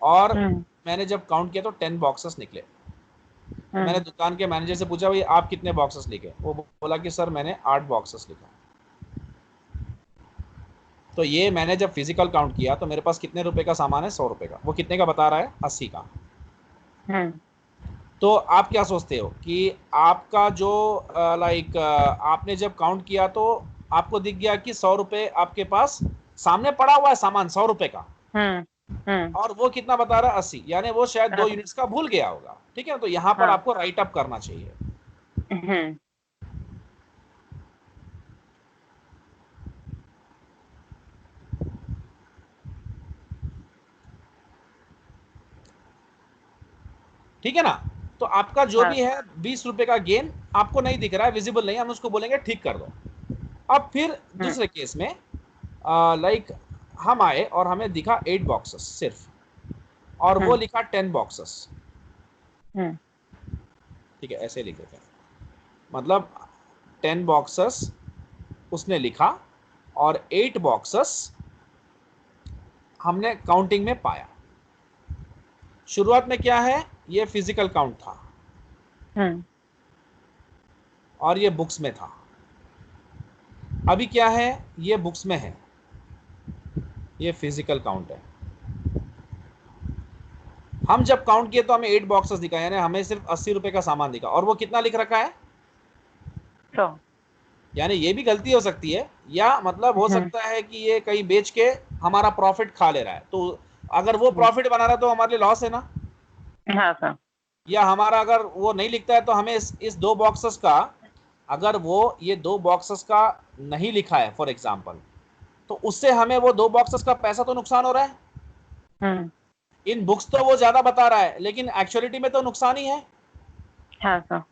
और मैंने जब काउंट किया तो 10 बॉक्सेस निकले। मैंने दुकान के मैनेजर से पूछा भाई आप कितने बॉक्सेस लिखे? वो बोला कि सर मैंने 8 बॉक्सेस लिखा। तो ये मैंने जब फिजिकल काउंट किया तो मेरे पास कितने रुपए का सामान है? 100 रुपए का। वो कितने का बता रहा है? 80 का। तो आप क्या सोचते हो कि आपका जो आपने जब काउंट किया तो आपको दिख गया कि 100 रुपए आपके पास सामने पड़ा हुआ है सामान 100 रुपए का, और वो कितना बता रहा है? 80। यानी वो शायद 2 यूनिट्स का भूल गया होगा। ठीक है, तो यहां पर आपको राइट अप करना चाहिए। ठीक है ना? तो आपका जो भी है 20 रुपए का गेन आपको नहीं दिख रहा है, विजिबल नहीं, हम उसको बोलेंगे ठीक कर दो। अब फिर दूसरे केस में हम आए और हमें दिखा 8 बॉक्सेस सिर्फ, और वो लिखा 10 बॉक्सेस। ठीक है, ऐसे लिख देते हैं, मतलब 10 बॉक्सेस उसने लिखा और 8 बॉक्सेस हमने काउंटिंग में पाया। शुरुआत में क्या है? ये फिजिकल काउंट था और ये बुक्स में था। अभी क्या है? ये बुक्स में है, ये फिजिकल काउंट है। हम जब काउंट किए तो हमें 8 बॉक्सेस दिखा, यानी हमें सिर्फ 80 रुपए का सामान दिखा, और वो कितना लिख रखा है? 100। यानी ये भी गलती हो सकती है, या मतलब हो सकता है कि ये कहीं बेच के हमारा प्रॉफिट खा ले रहा है। तो अगर वो प्रॉफिट बना रहा है तो हमारे लिए लॉस है ना? हाँ सर। या हमारा अगर वो नहीं लिखता है तो हमें इस 2 बॉक्सेस का, अगर वो ये 2 बॉक्सेस का नहीं लिखा है फॉर एग्जांपल, तो उससे हमें वो 2 बॉक्सेस का पैसा तो नुकसान हो रहा है। इन बुक्स तो वो ज्यादा बता रहा है, लेकिन एक्चुअलिटी में तो नुकसान ही है। हाँ सर।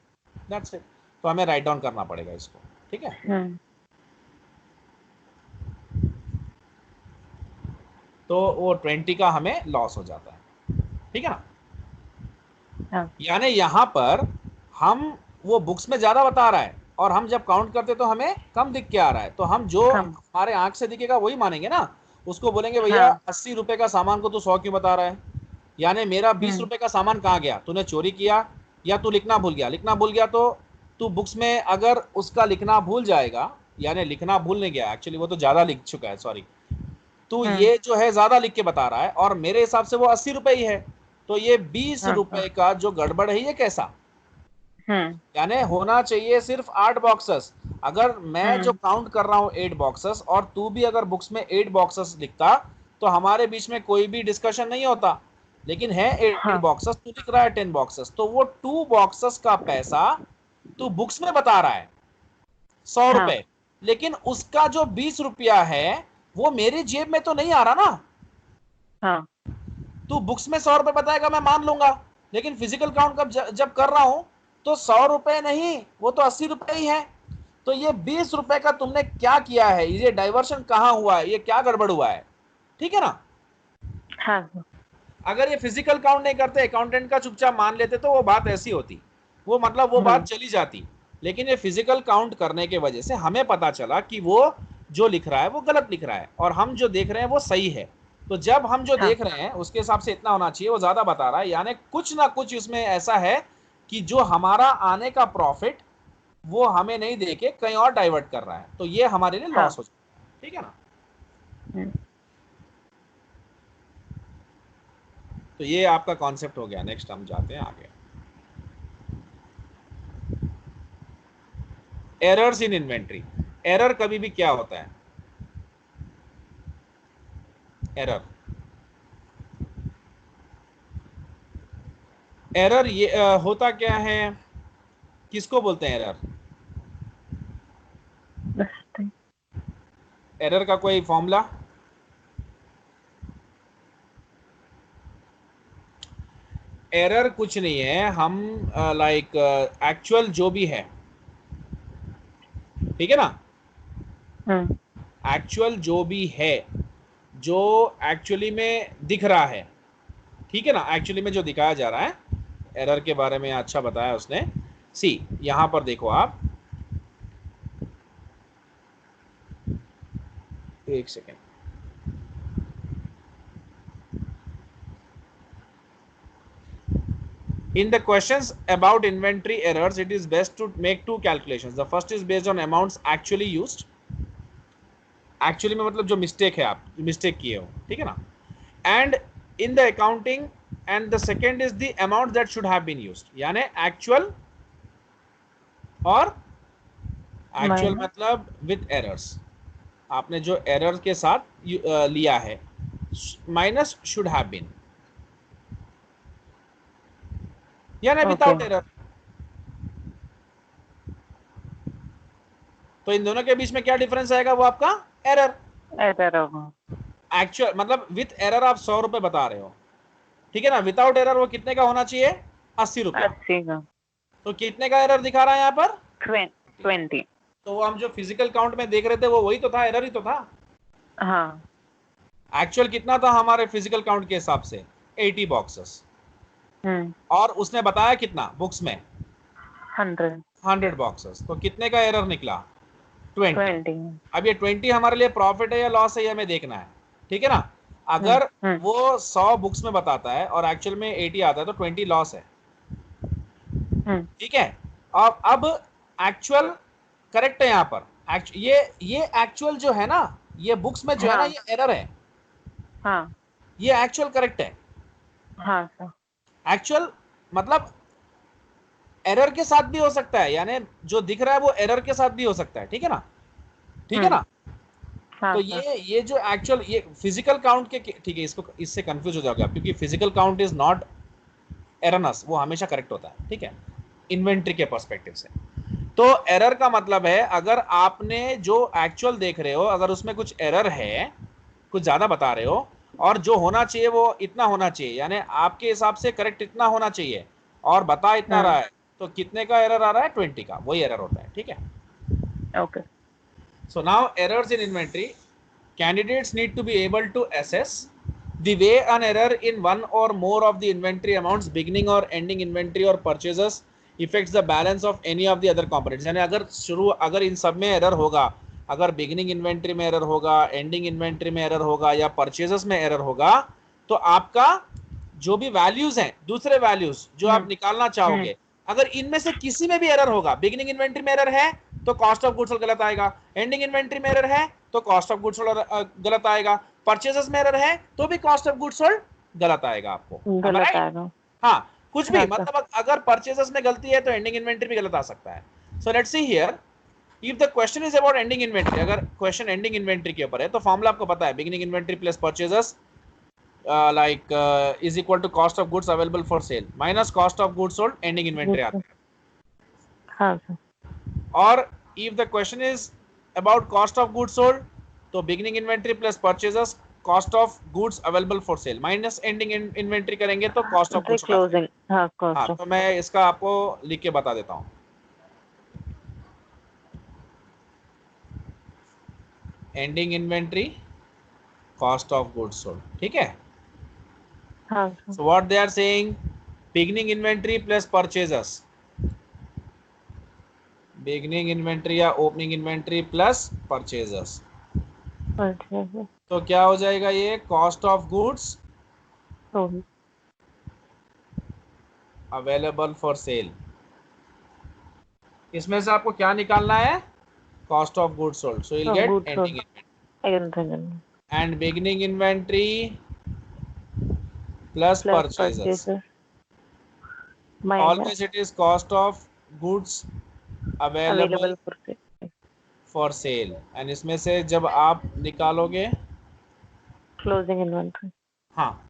That's it. तो हमें राइट डाउन करना पड़ेगा इसको। ठीक है, तो वो 20 का हमें लॉस हो जाता है। ठीक है ना? यानी यहां पर हम, वो बुक्स में ज्यादा बता रहा है और हम जब काउंट करते तो हमें कम दिख के आ रहा है, तो हम जो हमारे आंख से दिखेगा वही मानेंगे ना। उसको बोलेंगे भैया 80 रुपए का सामान को तू 100 क्यों बता रहा है? यानी मेरा 20 रुपए का सामान कहाँ गया? तूने चोरी किया या तू लिखना भूल गया? लिखना भूल गया तो तू बुक्स में अगर उसका लिखना भूल जाएगा, यानी लिखना भूल नहीं गया, एक्चुअली वो तो ज्यादा लिख चुका है, सॉरी, तो ये जो है ज्यादा लिख के बता रहा है और मेरे हिसाब से वो 80 रुपए ही है, तो ये 20 रुपए का जो गड़बड़ है ये कैसा? यानी होना चाहिए सिर्फ 8 बॉक्सेस। अगर मैं जो काउंट कर रहा हूं 8 बॉक्सेस और तू भी अगर बुक्स में 8 बॉक्सेस लिखता तो हमारे बीच में कोई भी डिस्कशन नहीं होता, लेकिन है 8 बॉक्सेस, तू लिख रहा है 10 बॉक्सेस, तो वो 2 बॉक्सेस का पैसा तू बुक्स में बता रहा है 100 रुपए, लेकिन उसका जो 20 रुपया है वो मेरी जेब में तो नहीं आ रहा ना। तू बुक्स में 100 रुपए बताएगा मैं मान लूंगा, लेकिन फिजिकल काउंट जब कर रहा हूं तो 100 रुपए नहीं, वो तो 80 रुपए ही है। तो ये 20 रुपए का तुमने क्या किया है? ये डाइवर्शन कहां हुआ है? ये क्या गड़बड़ हुआ है? ठीक है ना? हाँ। अगर ये फिजिकल काउंट नहीं करते, अकाउंटेंट का चुपचाप मान लेते तो वो बात ऐसी होती, वो मतलब वो बात चली जाती। लेकिन ये फिजिकल काउंट करने के वजह से हमें पता चला कि वो जो लिख रहा है वो गलत लिख रहा है और हम जो देख रहे हैं वो सही है। तो जब हम जो देख रहे हैं उसके हिसाब से इतना होना चाहिए, वो ज्यादा बता रहा है, यानी कुछ ना कुछ इसमें ऐसा है कि जो हमारा आने का प्रॉफिट वो हमें नहीं देके कहीं और डाइवर्ट कर रहा है, तो ये हमारे लिए लॉस हो जाता है। ठीक है ना? तो ये आपका कॉन्सेप्ट हो गया। नेक्स्ट हम जाते हैं आगे। Errors in inventory. एरर कभी भी क्या होता है? एरर ये होता क्या है? किसको बोलते हैं एरर? एरर का कोई फॉर्मूला? एरर कुछ नहीं है, हम एक्चुअल जो भी है, ठीक है ना, एक्चुअल जो भी है, जो एक्चुअली में दिख रहा है, ठीक है ना, एक्चुअली में जो दिखाया जा रहा है, एरर के बारे में अच्छा बताया उसने। सी यहां पर देखो आप, एक second, in the questions about inventory errors it is best to make two calculations. The first is based on amounts actually used actually में मतलब जो मिस्टेक है, आप मिस्टेक किए हो, ठीक है ना, and in the accounting and the second is the amount that should have been used, यानी एक्चुअल और एक्चुअल Minus. मतलब विद एरर्स, आपने जो एरर के साथ लिया है, माइनस शुड हैव बीन, यानी विदाउट Okay. एरर। तो इन दोनों के बीच में क्या डिफरेंस आएगा, वो आपका एरर। Error होगा. एक्चुअल मतलब विथ एरर आप 100 रुपए बता रहे हो, ठीक है ना, विदाउट एरर वो कितने का होना चाहिए, 80 रुपया। 80 का. तो कितने का एरर दिखा रहा है यहाँ पर, 20. तो हम जो फिजिकल काउंट में देख रहे थे वो वही तो था, एरर ही तो था। हाँ. एक्चुअल कितना था हमारे फिजिकल काउंट के हिसाब से, 80 बॉक्सेस, और उसने बताया कितना बुक्स में, 100 बॉक्सेस, तो कितने का एरर निकला, 20। अब ये 20 हमारे लिए प्रॉफिट है या लॉस है, ये हमें देखना है, ठीक है ना। अगर वो 100 बुक्स में बताता है और एक्चुअल में 80 आता है तो 20 लॉस है, ठीक है। अब एक्चुअल करेक्ट है यहाँ पर, ये एक्चुअल जो है ना, ये बुक्स में जो है ना, ये एरर है, हाँ. ये एक्चुअल करेक्ट है। हाँ सर. एक्चुअल मतलब एरर के साथ भी हो सकता है, यानी जो दिख रहा है वो एरर के साथ भी हो सकता है, ठीक है ना, ठीक है ना। हाँ, तो ये जो एक्चुअल ये फिजिकल काउंट के, ठीक है, इसको इससे कंफ्यूज हो जाओगे आप, क्योंकि फिजिकल काउंट इज नॉट एररनेस, वो हमेशा करेक्ट होता है, ठीक है, इन्वेंट्री के पर्सपेक्टिव से। तो एरर का मतलब है अगर आपने जो एक्चुअल देख रहे हो, अगर उसमें कुछ एरर है, कुछ ज्यादा बता रहे हो, और जो होना चाहिए वो इतना होना चाहिए, यानी आपके हिसाब से करेक्ट इतना होना चाहिए और बता इतना रहा है, तो कितने का एरर आ रहा है, 20 का, वही एरर होता है, ठीक है। Okay. So now errors in inventory, candidates need to be able to assess the way an error in one or more of the inventory amounts, beginning or ending inventory or purchases, affects the balance of any of the other components। यानी अगर इन सब में error होगा, अगर beginning inventory में error होगा, ending inventory में error होगा, या परचेजेस में एरर होगा, तो आपका जो भी वैल्यूज हैं, दूसरे वैल्यूज जो आप निकालना चाहोगे, अगर इनमें से किसी में भी एरर होगा, बिगिनिंग इन्वेंट्री में एरर है तो कॉस्ट ऑफ गुड्स सोल्ड गलत आएगा, एंडिंग इन्वेंट्री में एरर है तो कॉस्ट ऑफ गुड्स सोल्ड गलत आएगा, परचेजेस में एरर है तो भी कॉस्ट ऑफ गुड्स सोल्ड गलत आएगा आपको, गलत आएगा. हाँ, कुछ भी, हाँ, मतलब अगर परचेजेस में गलती है तो एंडिंग इन्वेंट्री भी गलत आ सकता है। So let's see here, if the question is about ending inventory, अगर क्वेश्चन एंडिंग इन्वेंट्री के ऊपर है तो फॉर्मूला आपको पता है, beginning inventory plus purchases is equal to cost of goods available for sale minus cost of goods sold, ending inventory आता है। हाँ सर. और if the question is about cost of goods sold, तो beginning inventory plus purchases, cost of goods available for sale minus ending inventory करेंगे तो cost of goods sold। Closing. हाँ, हाँ, cost of. तो मैं इसका आपको लिख के बता देता हूँ, ending inventory, cost of goods sold, ठीक है। हाँ sir. So what they are saying, beginning inventory plus purchases, beginning inventory या opening inventory plus purchases, तो क्या हो जाएगा, ये cost of goods available for sale। इसमें से आपको क्या निकालना है, cost of goods sold, so you'll get ending inventory and beginning inventory plus purchases, always it is cost of goods available for sale, and इसमें से जब आप निकालोगे क्लोजिंग इन्वेंटरी. हाँ,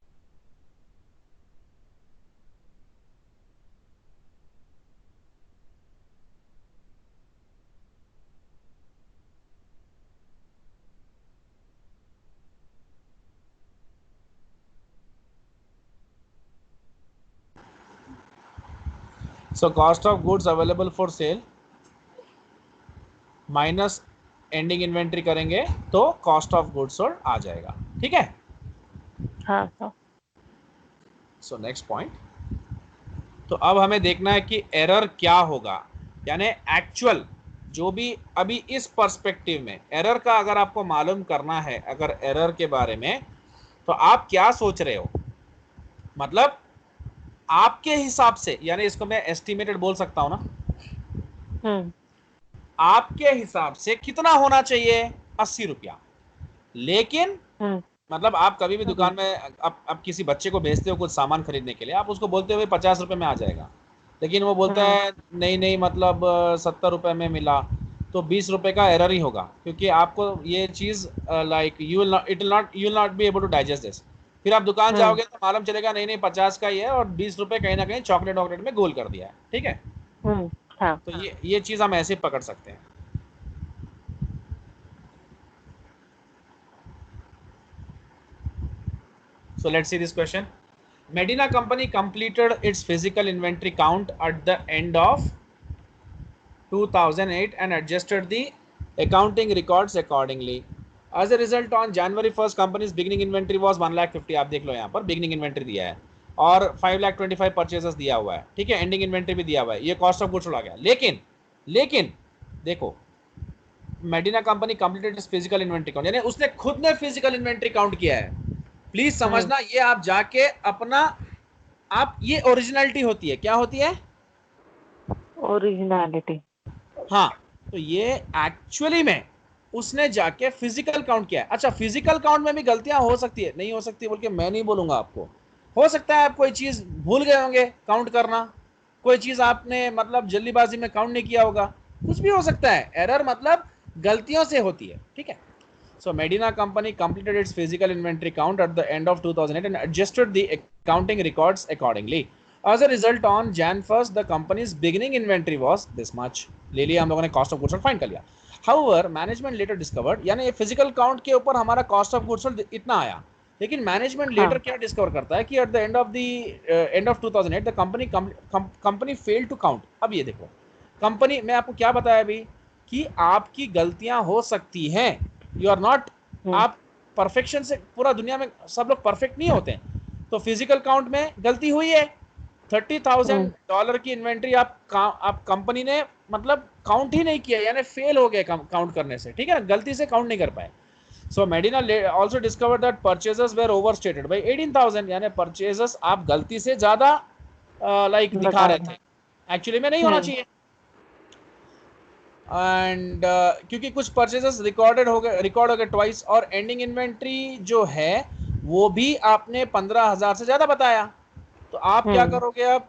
so cost of goods available for sale minus ending inventory करेंगे तो cost of goods sold आ जाएगा, ठीक है। हाँ सर. सो नेक्स्ट पॉइंट, तो अब हमें देखना है कि एरर क्या होगा, यानी एक्चुअल जो भी अभी इस पर्सपेक्टिव में एरर का अगर आपको मालूम करना है, अगर एरर के बारे में, तो आप क्या सोच रहे हो, मतलब आपके हिसाब से, यानी इसको मैं एस्टिमेटेड बोल सकता हूं ना, आपके हिसाब से कितना होना चाहिए, 80 रुपया, लेकिन मतलब आप कभी भी दुकान में आप किसी बच्चे को भेजते हो कुछ सामान खरीदने के लिए, आप उसको बोलते हो 50 रुपए में आ जाएगा, लेकिन वो बोलता है नहीं नहीं मतलब 70 रुपए में मिला, तो 20 रुपए का एरर ही होगा, क्योंकि आपको ये चीज़ like you will not be able to digest this. फिर आप दुकान जाओगे तो मालूम चलेगा नहीं नहीं 50 का ही है और 20 रुपए कहीं ना कहीं चॉकलेट वॉकलेट में गोल कर दिया है, ठीक है। हाँ तो ये चीज़ हम ऐसे पकड़ सकते हैं। So let's see this question. Medina company completed its physical inventory count at the end of 2008 and adjusted the accounting records accordingly. As a result, on January 1st, company's beginning inventory was 1,50,000. आप देख लो यहाँ पर beginning inventory दिया है और 5,25,000 purchases दिया हुआ है, ठीक है। एंडिंग इन्वेंटरी भी दिया हुआ है, ये कॉस्ट ऑफ गुड्स सोल्ड आ गया। लेकिन देखो, मेडिना company completed physical inventory count, यानी उसने खुद ने फिजिकल इन्वेंट्री काउंट किया है। प्लीज समझना, ये आप जाके अपना आप ये ओरिजिनलिटी होती है, क्या होती है? ओरिजिनलिटी। हाँ, तो ये एक्चुअली में उसने जाके फिजिकल काउंट किया है। अच्छा, फिजिकल काउंट में भी गलतियां हो सकती है, नहीं हो सकती बोल के मैं नहीं बोलूंगा आपको। हो सकता है आप कोई चीज भूल गए होंगे काउंट करना, कोई चीज आपने मतलब जल्दीबाजी में काउंट नहीं किया होगा, कुछ भी हो सकता है। एरर मतलब गलतियों से होती है, ठीक है। So Medina company completed its physical inventory count at the end of 2008 and adjusted the accounting records accordingly. As a result, on Jan 1st, the company's beginning inventory was this much. ले लिया हम लोगों ने, cost of goods sold find कर लिया। However, management later discovered, यानी ये physical count के ऊपर हमारा cost of goods sold इतना आया, लेकिन मैनेजमेंट लेटर क्या डिस्कवर करता है कि at the end of 2008 the company fail to count. अब ये देखो, कंपनी, मैं आपको क्या बताया अभी कि आपकी गलतियां हो सकती हैं, यू आर नॉट, आप परफेक्शन से, पूरा दुनिया में सब लोग परफेक्ट नहीं होते हैं। तो फिजिकल काउंट में गलती हुई है, $30,000 की इन्वेंट्री आप कंपनी ने मतलब काउंट ही नहीं किया, यानी फेल हो गए काउंट करने से, ठीक है ना, गलती से काउंट नहीं कर पाए। So Medina also discovered that purchases were overstated by 18,000, यानी purchases आप गलती से ज्यादा लाइक दिखा रहे थे, एक्चुअली में नहीं होना चाहिए। एंड क्योंकि कुछ परचेजेस रिकॉर्ड हो गए ट्वाइस, और एंडिंग इन्वेंट्री जो है वो भी आपने 15,000 से ज्यादा बताया। तो आप क्या करोगे, अब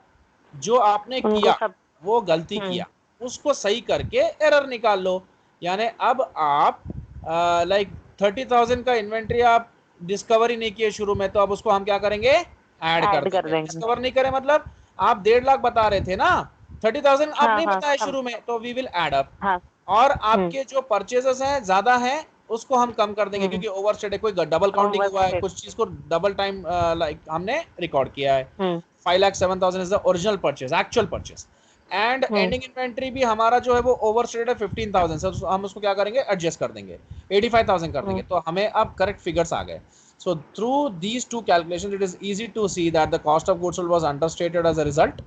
जो आपने किया वो गलती किया, उसको सही करके एरर निकाल लो। यानी अब आप लाइक 30,000 का इन्वेंट्री आप डिस्कवर ही नहीं किए शुरू में, तो अब उसको हम क्या करेंगे, ऐड कर देंगे। डिस्कवर नहीं करें मतलब आप 1.5 लाख बता रहे थे ना, 30,000 आप नहीं बताए शुरू में, तो वी विल ऐड अप। और आपके जो परचेजेस हैं ज्यादा हैं उसको हम कम कर देंगे, क्योंकि ओवरस्टेट है, कोई डबल काउंटिंग हुआ है, कुछ चीज को डबल टाइम लाइक हमने रिकॉर्ड किया है। 5,07,000 is the original purchase, actual purchase. And ending inventory भी हमारा जो है वो ओवरस्टेटेड है 15,000 से, हम उसको क्या करेंगे, एडजस्ट कर देंगे, 85,000 कर देंगे। तो हमें अब करेक्ट फिगर्स आ गए। So through these two calculations, it is easy to see that the cost of goods sold was understated as a result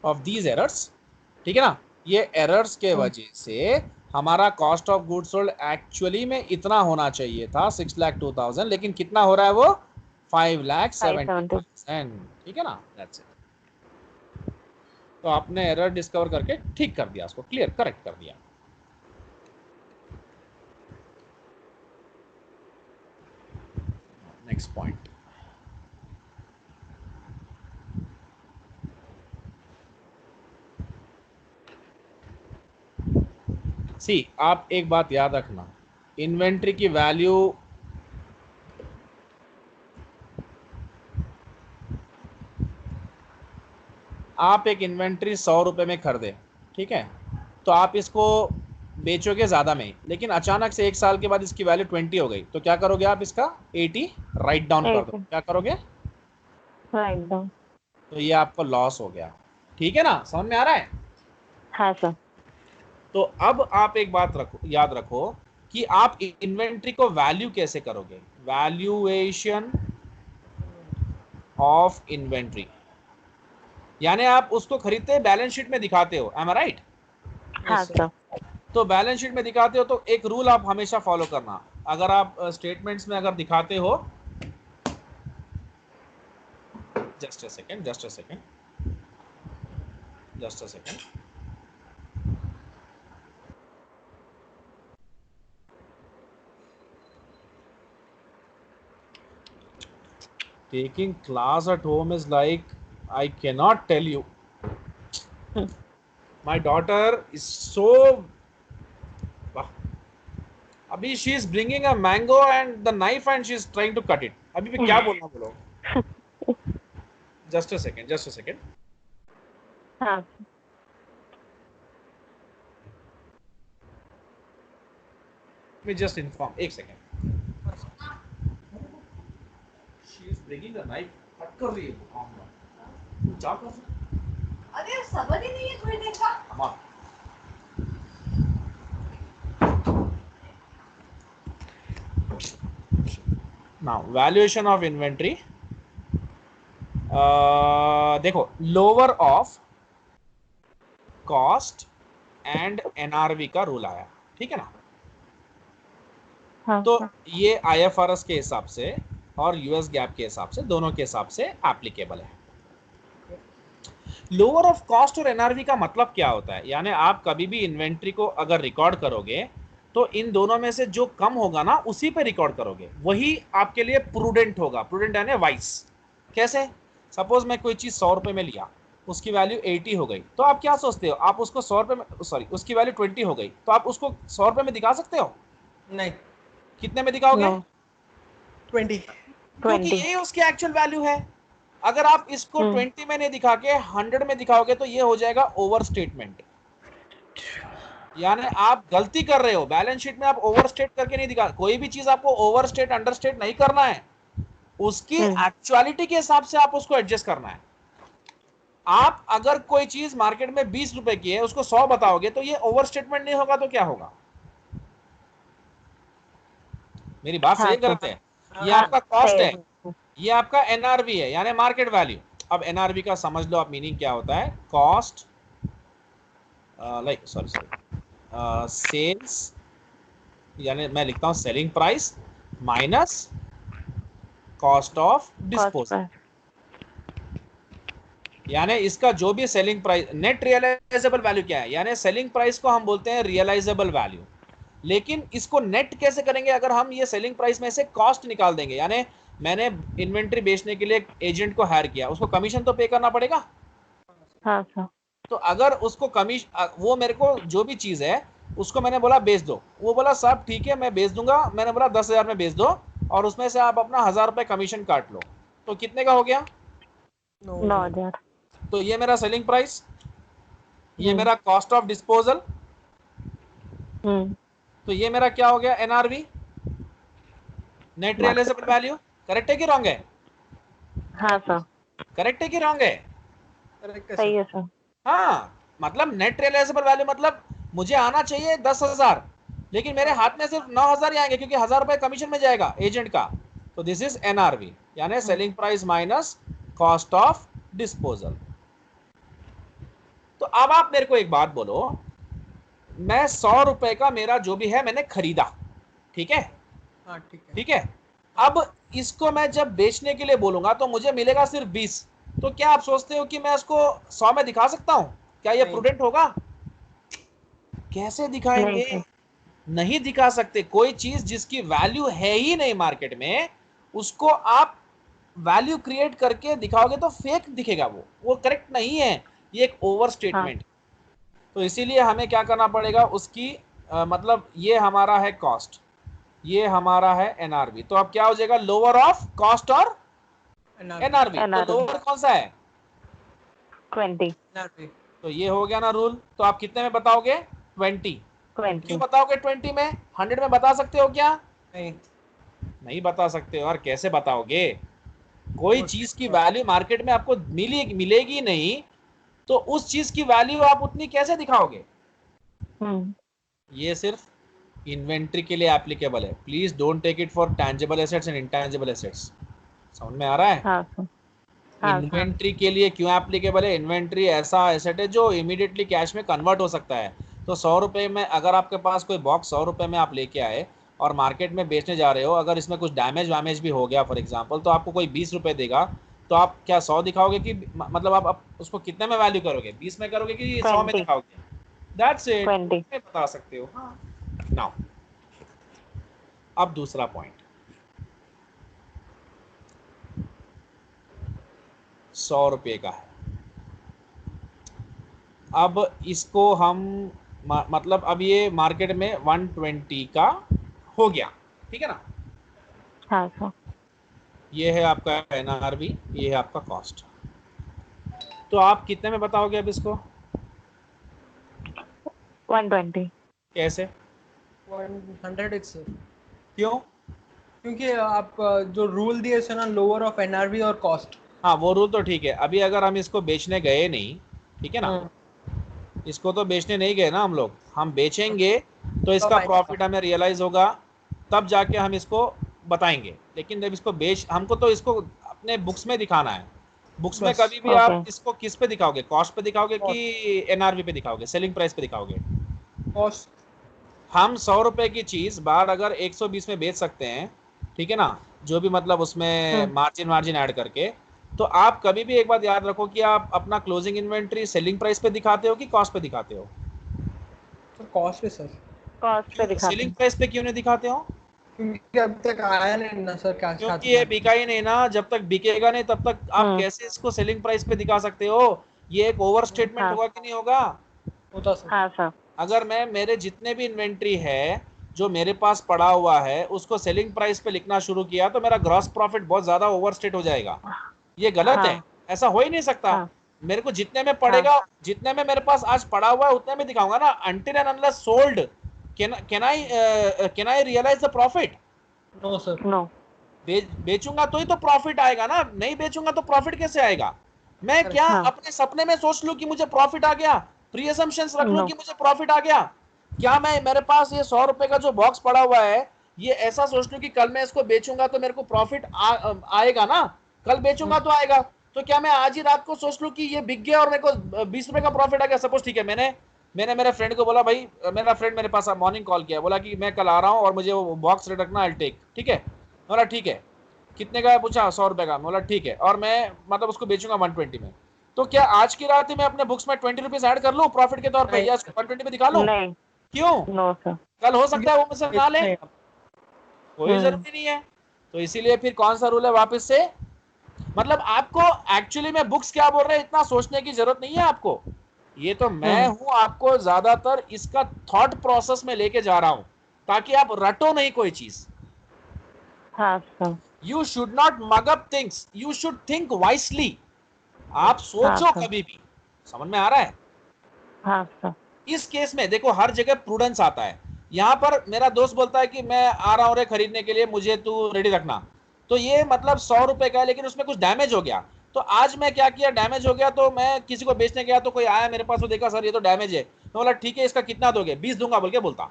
of these errors. ठीक है ना, ये एरर्स के वजह से हमारा cost of good sold actually में इतना होना चाहिए था 6,02,000, लेकिन कितना हो रहा है वो 5,70,000, ठीक है ना। That's it. तो आपने एरर डिस्कवर करके ठीक कर दिया, उसको क्लियर करेक्ट कर दिया। नेक्स्ट पॉइंट, सी, आप एक बात याद रखना, इन्वेंट्री की वैल्यू आप एक इन्वेंट्री 100 रुपए में खरीदे, ठीक है, तो आप इसको बेचोगे ज़्यादा में, लेकिन अचानक से 1 साल के बाद इसकी वैल्यू 20 हो गई, तो क्या करोगे आप, इसका 80 राइट डाउन कर दो, क्या करोगे, राइट डाउन। तो ये आपको लॉस हो गया, ठीक है ना, समझ में आ रहा है। हाँ सर। तो अब आप एक बात याद रखो कि आप इन्वेंट्री को वैल्यू कैसे करोगे, वैल्यूएशन ऑफ इन्वेंट्री, यानी आप उसको खरीदते बैलेंस शीट में दिखाते हो, एम आई राइट। हाँ सर। तो बैलेंस शीट में दिखाते हो तो एक रूल आप हमेशा फॉलो करना, अगर आप स्टेटमेंट्स में अगर दिखाते हो, just a second, Taking class at home is like, I cannot tell you. My daughter is so. अभी she is bringing a mango and the knife and she is trying to cut it. अभी भी क्या बोलना बोलो? Just a second, just a second. हाँ Let me just inform. एक second. She is bringing a knife. Cut कर रही है वो. क्या कर रही है? अरे सबर ही नहीं है थोड़ी देर का। अम्मा. Now valuation of inventory. देखो lower of cost and NRV का रूल आया, ठीक है ना? हाँ तो ये IFRS के हिसाब से और US गैप के हिसाब से, दोनों के हिसाब से एप्लीकेबल है। लोअर ऑफ कॉस्ट और एनआरवी का मतलब क्या होता है? यानी आप कभी भी इन्वेंट्री को अगर रिकॉर्ड करोगे तो इन दोनों में से जो कम होगा ना उसी पे रिकॉर्ड करोगे, वही आपके लिए प्रूडेंट होगा। प्रूडेंट यानी वाइस। कैसे? सपोज मैं कोई चीज 100 रुपए में लिया, उसकी वैल्यू 80 हो गई, तो आप क्या सोचते हो? आप उसको 100 रुपए में, सॉरी, उसकी वैल्यू 20 हो गई, तो आप उसको 100 रुपए में दिखा सकते हो? नहीं, कितने में दिखाओगे? No. 20। क्योंकि 20 ये उसकी एक्चुअल वैल्यू है। अगर आप इसको 20 में नहीं दिखा के 100 में दिखाओगे तो ये हो जाएगा ओवर स्टेटमेंट। यानी आप गलती कर रहे हो। बैलेंस शीट में आप ओवर स्टेट करके नहीं दिखा। कोई भी चीज आपको ओवर स्टेट अंडर स्टेट नहीं करना है, उसकी एक्चुअलिटी के हिसाब से आप उसको एडजस्ट करना है। आप अगर कोई चीज मार्केट में 20 रुपए की है, उसको 100 बताओगे तो ये ओवर स्टेटमेंट नहीं होगा, तो क्या होगा? मेरी बात सही गलत है? ये आपका कॉस्ट है, ये आपका एनआरवी है, यानी मार्केट वैल्यू। अब एनआरवी का समझ लो आप मीनिंग क्या होता है। कॉस्ट लाइक सेल्स, यानी मैं लिखता हूं selling price minus cost of disposal. यानी इसका जो भी selling price, net realisable value क्या है? यानी सेलिंग प्राइस को हम बोलते हैं रियलाइजेबल वैल्यू। लेकिन इसको नेट कैसे करेंगे? अगर हम ये सेलिंग प्राइस में से कॉस्ट निकाल देंगे, यानी मैंने इन्वेंट्री बेचने के लिए एक एजेंट को हायर किया, उसको कमीशन तो पे करना पड़ेगा। हाँ सर। तो अगर उसको कमीशन, वो मेरे को जो भी चीज है उसको मैंने बोला बेच दो, वो बोला साहब ठीक है मैं बेच दूंगा, मैंने बोला 10,000 में बेच दो और उसमें से आप अपना 1,000 रुपए कमीशन काट लो, तो कितने का हो गया? 9,000। तो ये मेरा सेलिंग प्राइस, ये मेरा कॉस्ट ऑफ डिस्पोजल, तो ये मेरा क्या हो गया? NRV, net realisable value. Correct है कि रॉन्ग है? हाँ सर। करेक्ट है कि रॉन्ग है? सही है सर। हाँ, मतलब नेट रियलाइजेबल वैल्यू मतलब मुझे आना चाहिए 10,000, लेकिन मेरे हाथ में सिर्फ 9,000 ही आएंगे क्योंकि 1,000 रुपए कमीशन में जाएगा एजेंट का। तो दिस इज एनआरवी, यानी selling price minus cost of disposal. तो अब आप मेरे को एक बात बोलो, मैं 100 रुपए का मेरा जो भी है मैंने खरीदा, ठीक है? हाँ ठीक है। ठीक है। अब इसको मैं जब बेचने के लिए बोलूंगा तो मुझे मिलेगा सिर्फ 20, तो क्या आप सोचते हो कि मैं उसको 100 में दिखा सकता हूं? क्या ये प्रूडेंट होगा? कैसे दिखाएंगे? नहीं दिखा सकते। कोई चीज जिसकी वैल्यू है ही नहीं मार्केट में, उसको आप वैल्यू क्रिएट करके दिखाओगे तो फेक दिखेगा, वो करेक्ट नहीं है, ये एक ओवर स्टेटमेंट। तो इसीलिए हमें क्या करना पड़ेगा? उसकी मतलब ये हमारा है कॉस्ट, ये हमारा है एनआरवी, तो अब क्या हो जाएगा? लोअर ऑफ कॉस्ट और एनआरवी। तो लोअर कौन सा है? 20। तो ये हो गया ना रूल। तो आप कितने में बताओगे? 20। क्यों बताओगे 20 में? 100 में बता सकते हो क्या? नहीं बता सकते हो। और कैसे बताओगे? कोई चीज की वैल्यू मार्केट में आपको मिलेगी नहीं, तो उस चीज की वैल्यू आप उतनी कैसे दिखाओगे? ये सिर्फ इन्वेंट्री के लिए एप्लीकेबल है। Please don't take it for tangible assets and intangible assets. समझ में आ रहा है? हाँ सर। इन्वेंट्री के लिए क्यों एप्लीकेबल है? इन्वेंट्री ऐसा एसेट है जो इमीडिएटली कैश में कन्वर्ट हो सकता है। तो 100 रुपए में अगर आपके पास कोई बॉक्स 100 रुपए में आप लेके आए और मार्केट में बेचने जा रहे हो, अगर इसमें कुछ डैमेज वैमेज भी हो गया फॉर एग्जांपल, तो आपको कोई 20 रुपए देगा, तो आप क्या 100 दिखाओगे कि मतलब आप उसको कितने में वैल्यू करोगे? 20 में करोगे कि 100 में दिखाओगे? That's it. 20 में बता सकते हो। हाँ। नाउ अब दूसरा पॉइंट, 100 रुपये का है। अब इसको हम मतलब अब ये मार्केट में 120 का हो गया, ठीक है ना। हाँ सर। ये है आपका NRV, ये है आपका कॉस्ट। तो आप कितने में बताओगे अब इसको? 120। कैसे? 100 सर, क्यों? क्योंकि आप जो रूल दिए थे ना, लोअर ऑफ एनआरवी और कॉस्ट। हाँ वो रूल तो ठीक है। अभी अगर हम इसको बेचने गए नहीं, ठीक है ना, इसको तो बेचने नहीं गए ना हम लोग, हम बेचेंगे तो इसका प्रॉफिट हमें रियलाइज होगा, तब जाके हम इसको बताएंगे। लेकिन जब इसको हमको तो इसको अपने बुक्स में दिखाना है। बुक्स में कभी भी आप इसको किस पे दिखाओगे? कॉस्ट पे दिखाओगे कि NRV पे दिखाओगे, सेलिंग प्राइस पे दिखाओगे? कॉस्ट। हम 100 रुपए की चीज बाहर अगर 120 में बेच सकते हैं, ठीक है ना, जो भी मतलब उसमें मार्जिन ऐड करके, तो आप कभी भी एक बात याद रखो कि आप अपना क्लोजिंग इन्वेंट्री सेलिंग प्राइस पे दिखाते हो कि कॉस्ट पे दिखाते हो? कॉस्ट पे सर। कॉस्ट पे दिखाते सेलिंग प्राइस पे क्यों नहीं दिखाते हो? क्योंकि अभी तक आया नहीं ना सर कैश। क्योंकि ये बिका ही नहीं ना। जब तक बिकेगा नहीं तब तक आप कैसे इसको सेलिंग प्राइस पे दिखा सकते हो? ये एक ओवर स्टेटमेंट होगा कि नहीं होगा? होता सर। हाँ सर। अगर मैं मेरे जितने भी इन्वेंट्री है जो मेरे पास पड़ा हुआ है उसको सेलिंग प्राइस पे लिखना शुरू किया तो मेरा ग्रॉस प्रॉफिट बहुत ज्यादा ओवरस्टेट हो जाएगा। ये गलत है, ऐसा हो ही नहीं सकता। मेरे को जितने में पड़ेगा, जितने में मेरे पास आज पड़ा हुआ है उतने में दिखाऊंगा ना। Until and unless sold can I realise the profit? No sir. No. बेचूंगा तो ही तो प्रॉफिट आएगा ना, नहीं बेचूंगा तो प्रॉफिट कैसे आएगा? मैं क्या अपने सपने में सोच लूं कि मुझे प्रॉफिट आ गया, प्री असम्पशंस रख लूं कि मुझे प्रॉफिट आ गया? क्या मैं मेरे पास ये 100 रुपए का जो बॉक्स पड़ा हुआ है ये ऐसा सोच लूं कि कल मैं इसको बेचूंगा तो मेरे को प्रॉफिट आएगा ना, कल बेचूंगा तो आएगा? तो क्या मैं आज ही रात को सोच लूं कि ये बिक गया और मेरे को 20 रुपए का प्रॉफिट आ गया? सपोज ठीक है, मैंने मेरे फ्रेंड को बोला, भाई मेरा फ्रेंड मेरे पास मॉर्निंग कॉल किया, बोला कि मैं कल आ रहा हूँ और मुझे वो बॉक्स रेट रखना, आई टेक। ठीक है, बोला ठीक है, कितने का है पूछा, 100 रुपए का। बोला ठीक है, और मैं मतलब उसको बेचूंगा 120 में। तो क्या आज की रात ही मैं अपने बुक्स में 20 रुपीज ऐड कर लूं प्रॉफिट के तौर पे, या 120 पे दिखा लूं? नहीं। क्यों? No sir. कल हो सकता है वो मुझसे ना ले, कोई जरूरी नहीं है। तो इसीलिए फिर कौन सा रूल है वापस से, मतलब आपको एक्चुअली में बुक्स क्या बोल रहे हैं इतना सोचने की जरूरत नहीं है आपको। ये तो मैं हूं आपको ज्यादातर इसका थॉट प्रोसेस में लेके जा रहा हूं ताकि आप रटो नहीं कोई चीज। हाँ sir. You should not mug up things, you should think wisely. आप सोचो कभी भी, समझ में आ रहा है? हाँ सर। इस केस में देखो हर जगह प्रूडेंस आता है। यहां पर मेरा दोस्त बोलता है कि मैं आ रहा हूं रे खरीदने के लिए, मुझे तू रेडी रखना। तो ये मतलब 100 रुपए का है लेकिन उसमें कुछ डैमेज हो गया। तो आज मैं क्या किया, डैमेज हो गया तो मैं किसी को बेचने गया तो कोई आया मेरे पास, वो देखा सर ये तो डैमेज है, तो बोला ठीक है इसका कितना दोगे, 20 दूंगा बोल के बोलता।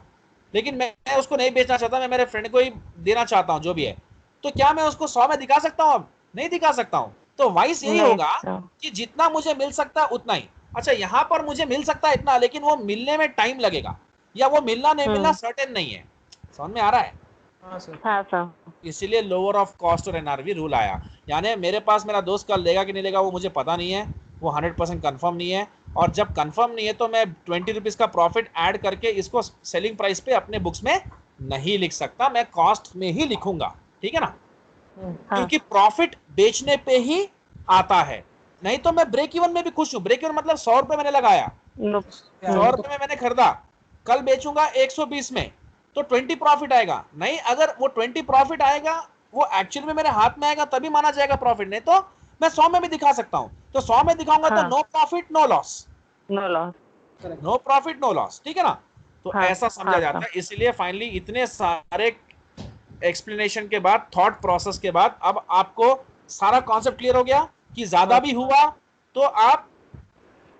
लेकिन मैं उसको नहीं बेचना चाहता, मैं मेरे फ्रेंड को ही देना चाहता हूं जो भी है। तो क्या मैं उसको 100 में दिखा सकता हूं? अब नहीं दिखा सकता हूं। तो वाइस यही होगा कि जितना मुझे मिल सकता है उतना ही। अच्छा यहां पर मुझे मिल सकता है इतना, लेकिन वो मिलने में टाइम लगेगा, या वो मिलना नहीं मिलना सर्टेन नहीं है। समझ में आ रहा है? हाँ सर। हाँ सर। इसीलिए लोअर ऑफ कॉस्ट और NRV रूल आया। यानी मेरे पास मेरा दोस्त कल लेगा कि नहीं लेगा वो मुझे पता नहीं है, वो 100% कंफर्म नहीं है। और जब कंफर्म नहीं है तो मैं 20 रुपीज का प्रॉफिट ऐड करके इसको सेलिंग प्राइस पे अपने बुक्स में नहीं लिख सकता, मैं कॉस्ट में ही लिखूंगा। ठीक है ना? क्योंकि प्रॉफिट बेचने पे ही आता है। नहीं तो मैं ब्रेक इवन में भी खुश हूं। ब्रेक इवन मतलब 100 रुपए मैंने लगाया, 100 रुपए में मैंने खरीदा, कल बेचूंगा 120 में, तो 20 प्रॉफिट आएगा। नहीं, अगर वो 20 प्रॉफिट आएगा वो एक्चुअल में मेरे हाथ में आएगा तभी माना जाएगा प्रॉफिट, नहीं तो मैं 100 में भी दिखा सकता हूं। तो 100 में दिखाऊंगा तो no profit no loss, no loss, no profit no loss. ठीक है ना? तो ऐसा समझा जाता है। इसलिए फाइनली इतने सारे एक्सप्लेनेशन के बाद, थॉट प्रोसेस के बाद, अब आपको सारा कॉन्सेप्ट क्लियर हो गया कि ज्यादा भी हुआ तो आप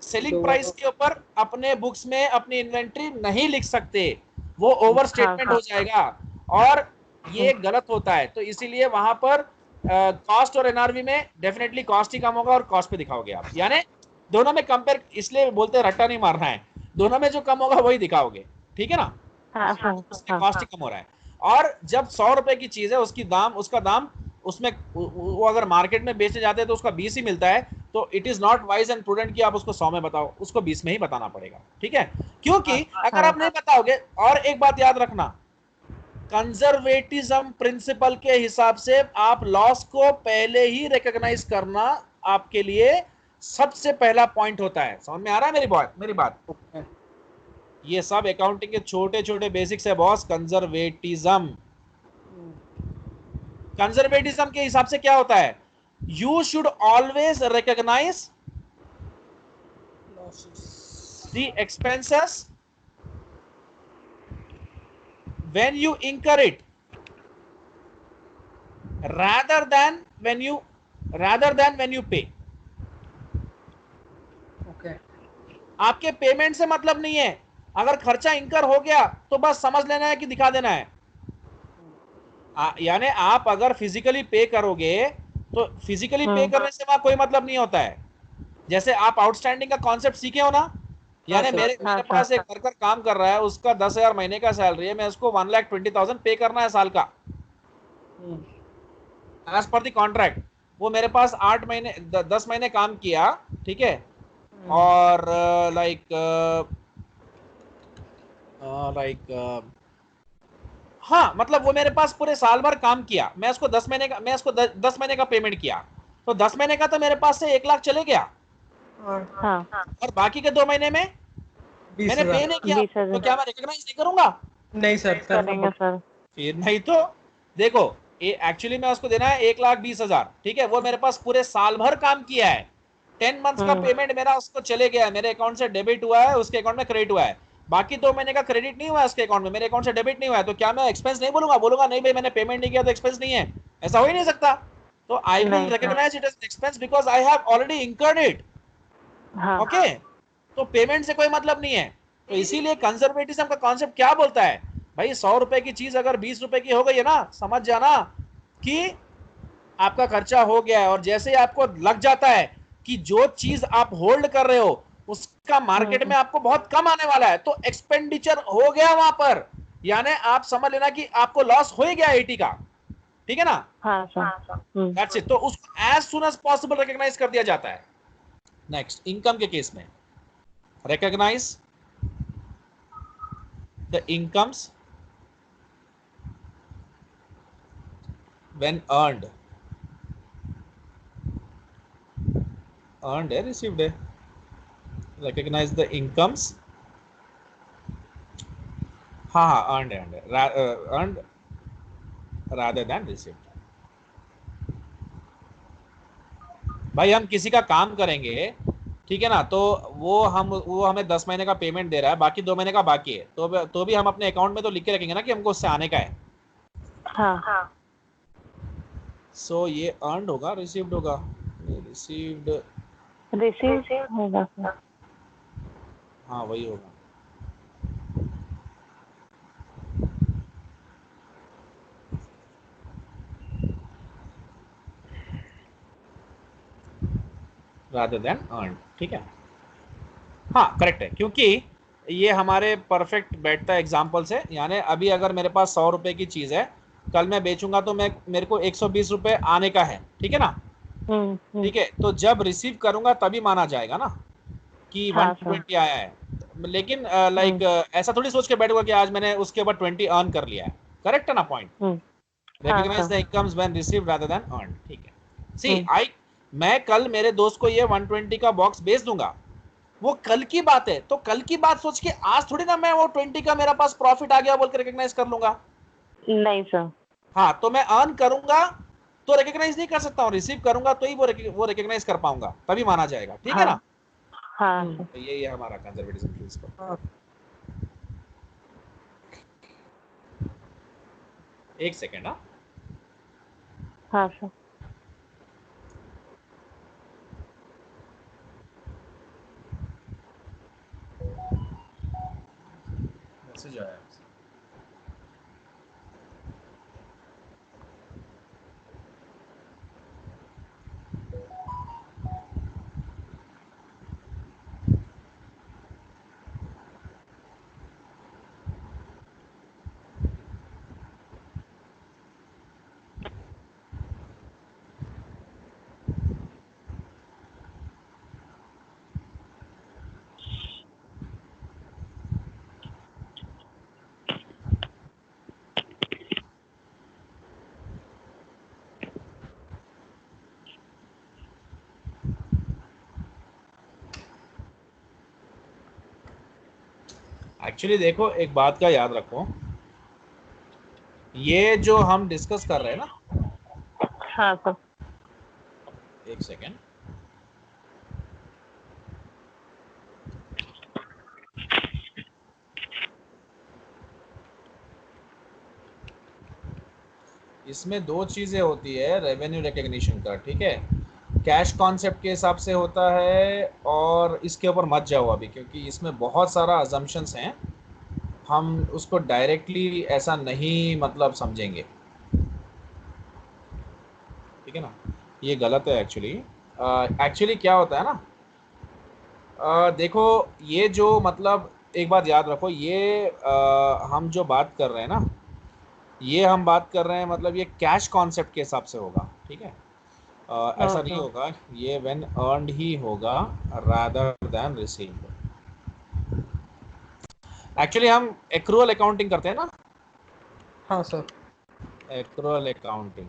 सेलिंग प्राइस के ऊपर अपने बुक्स में अपनी इन्वेंट्री नहीं लिख सकते, वो ओवर स्टेटमेंट हो जाएगा और ये गलत होता है। तो इसीलिए वहां पर कॉस्ट और NRV में डेफिनेटली कॉस्ट ही कम होगा और कॉस्ट पे दिखाओगे आप। यानी दोनों में कंपेयर, इसलिए बोलते हैं रट्टा नहीं मारना है, दोनों में जो कम होगा वही दिखाओगे। ठीक है ना? कॉस्ट ही कम हो रहा है। और जब 100 रुपए की चीज है उसका दाम उसमें वो अगर मार्केट में बेचे जाते हैं तो उसका 20 ही मिलता है, तो it is not wise and prudent कि आप उसको 100 में बताओ, उसको 20 में ही बताना पड़ेगा। ठीक है? क्योंकि अगर आप नहीं बताओगे, और एक बात याद रखना, कंजर्वेटिज्म प्रिंसिपल के हिसाब से आप लॉस को पहले ही रिकॉग्नाइज करना आपके लिए सबसे पहला पॉइंट होता है। समझ में आ रहा है मेरी बात? ये सब अकाउंटिंग के छोटे छोटे बेसिक्स है बॉस। कंजर्वेटिज्म के हिसाब से क्या होता है? You should always recognise the expenses when you incur it rather than when you pay. Okay आपके पेमेंट से मतलब नहीं है। अगर खर्चा इंकर हो गया तो बस समझ लेना है कि दिखा देना है। यानी आप अगर फिजिकली पे करोगे तो फिजिकली पे करने से वहां कोई मतलब नहीं होता है। जैसे आप आउटस्टैंडिंग का कॉन्सेप्ट सीखे हो ना, यानी मेरे पास एक वर्कर काम कर रहा है, उसका 10,000 महीने का सैलरी है, मैं उसको 1,20,000 पे करना है साल का एज पर द कॉन्ट्रैक्ट। वो मेरे पास 8 महीने 10 महीने काम किया, ठीक है, और हाँ मतलब वो मेरे पास पूरे साल भर काम किया, मैं उसको 10 महीने का पेमेंट किया, तो 10 महीने का तो मेरे पास से 1 लाख चले गया। और बाकी के 2 महीने में मैंने पे नहीं किया, तो क्या मैं रिकॉग्नाइज नहीं करूंगा? नहीं सर, करेंगे सर। फिर नहीं तो देखो, ये एक्चुअली मैं उसको देना है 1,20,000, ठीक है, वो मेरे पास पूरे साल भर काम किया है। 10 मंथ्स का पेमेंट मेरा उसको चले गया है, मेरे अकाउंट से डेबिट हुआ है, उसके अकाउंट में क्रेडिट हुआ है। बाकी 2 महीने का क्रेडिट नहीं हुआ है उसके अकाउंट में, मेरे अकाउंट से डेबिट नहीं हुआ है, तो क्या मैं एक्सपेंस नहीं बोलूंगा नहीं भाई मैंने पेमेंट नहीं किया तो एक्सपेंस नहीं है? ऐसा हो ही नहीं सकता। तो I will recognise it as expense because I have already incurred it. Okay, तो पेमेंट से कोई मतलब नहीं है। तो इसीलिए कंजर्वेटिज्म का कॉन्सेप्ट क्या बोलता है भाई, 100 रुपए की चीज अगर 20 रुपए की हो गई है ना, समझ जाना कि आपका खर्चा हो गया है। और जैसे आपको लग जाता है कि जो चीज आप होल्ड कर रहे हो उसका मार्केट में आपको बहुत कम आने वाला है, तो एक्सपेंडिचर हो गया वहां पर, यानी आप समझ लेना कि आपको लॉस हो ही गया 80 का, ठीक है ना? That's it. तो उसको as soon as possible recognise कर दिया जाता है। नेक्स्ट, इनकम के केस में recognize the incomes when earned है, received है। recognize the incomes, हाँ earned है, earned rather than received। भाई हम किसी का काम करेंगे, ठीक है ना, तो वो हमें 10 महीने का पेमेंट दे रहा है, बाकी 2 महीने का बाकी है, तो भी हम अपने अकाउंट में तो लिख के रखेंगे ना कि हमको उससे आने का है। सो ये अर्नड होगा, रिसीव्ड होगा? रिसीव्ड होगा सर। हाँ वही होगा। rather than earned, ठीक है, हाँ करेक्ट है, क्योंकि ये हमारे परफेक्ट बैठता है एग्जाम्पल से। यानी अभी अगर मेरे पास 100 रुपए की चीज है, कल मैं बेचूंगा तो मेरे को 120 रुपए आने का है, ठीक है ना? ठीक है, तो जब रिसीव करूंगा तभी माना जाएगा ना कि 120 आया है। लेकिन ऐसा थोड़ी सोच के बैठूंगा कि आज मैंने उसके ऊपर 20 अर्न कर लिया है। करेक्ट है ना point? Recognise the incomes when received rather than earn, ठीक है। सी मैं कल मेरे दोस्त को ये 120 का बॉक्स बेच दूंगा, वो कल की बात है, तो कल की बात सोच के आज थोड़ी ना मैं वो 20 का मेरा पास प्रॉफिट आ गया बोल के रिकॉग्नाइज कर लूंगा। नहीं सर। हाँ, तो मैं अर्न करूंगा तो रिकॉग्नाइज नहीं कर सकता हूँ, रिसीव करूंगा तो ही वो रिकॉग्नाइज कर पाऊंगा, तभी माना जाएगा, ठीक है ना? तो यही है हमारा कंजर्वेटिज्म प्रिंसिपल। एक सेकेंड। हाँ सर। मैसेज आया है। एक्चुअली देखो, एक बात का याद रखो, ये जो हम डिस्कस कर रहे हैं ना, हाँ सर। एक सेकेंड, इसमें दो चीजें होती है रेवेन्यू रिकग्निशन का, ठीक है। कैश कॉन्सेप्ट के हिसाब से होता है, और इसके ऊपर मत जाओ अभी, क्योंकि इसमें बहुत सारा अजम्पशंस हैं, हम उसको डायरेक्टली ऐसा नहीं मतलब समझेंगे, ठीक है ना। ये गलत है एक्चुअली। एक्चुअली क्या होता है ना, देखो, ये जो मतलब एक बात याद रखो, ये हम जो बात कर रहे हैं ना, ये हम बात कर रहे हैं मतलब ये कैश कॉन्सेप्ट के हिसाब से होगा, ठीक है। ऐसा नहीं ओके। होगा, ये व्हेन अर्नड ही होगा रादर देन रिसीव्ड। एक्चुअली हम एक्रूअल अकाउंटिंग करते हैं ना, हाँ सर। Accrual accounting.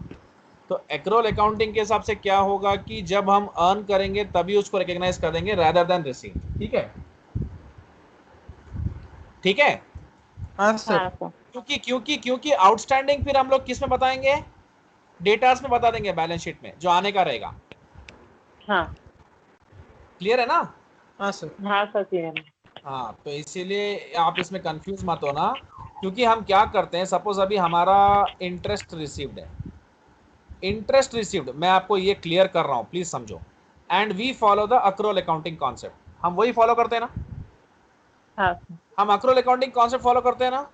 तो एक्रूअल अकाउंटिंग के हिसाब से क्या होगा कि जब हम अर्न करेंगे तभी उसको रिकॉग्नाइज कर देंगे रादर देन रिसीव, ठीक है, ठीक है। हाँ सर। हाँ सर। क्योंकि क्योंकि क्योंकि आउटस्टैंडिंग फिर हम लोग किस में बताएंगे, डेटास में बता देंगे, बैलेंस शीट में जो आने का रहेगा। हाँ। क्लियर है ना। हाँ सर। हाँ सर क्लियर है। हाँ, तो इसीलिए आप इसमें कंफ्यूज मत होना, क्योंकि हम क्या करते हैं, सपोज अभी हमारा इंटरेस्ट रिसीव्ड है, इंटरेस्ट रिसीव्ड मैं आपको ये क्लियर कर रहा हूं, प्लीज समझो। And we follow the accrual accounting concept, हम वही फॉलो करते हैं ना, हाँ सर। हम अक्रोल अकाउंटिंग कॉन्सेप्ट फॉलो करते हैं ना।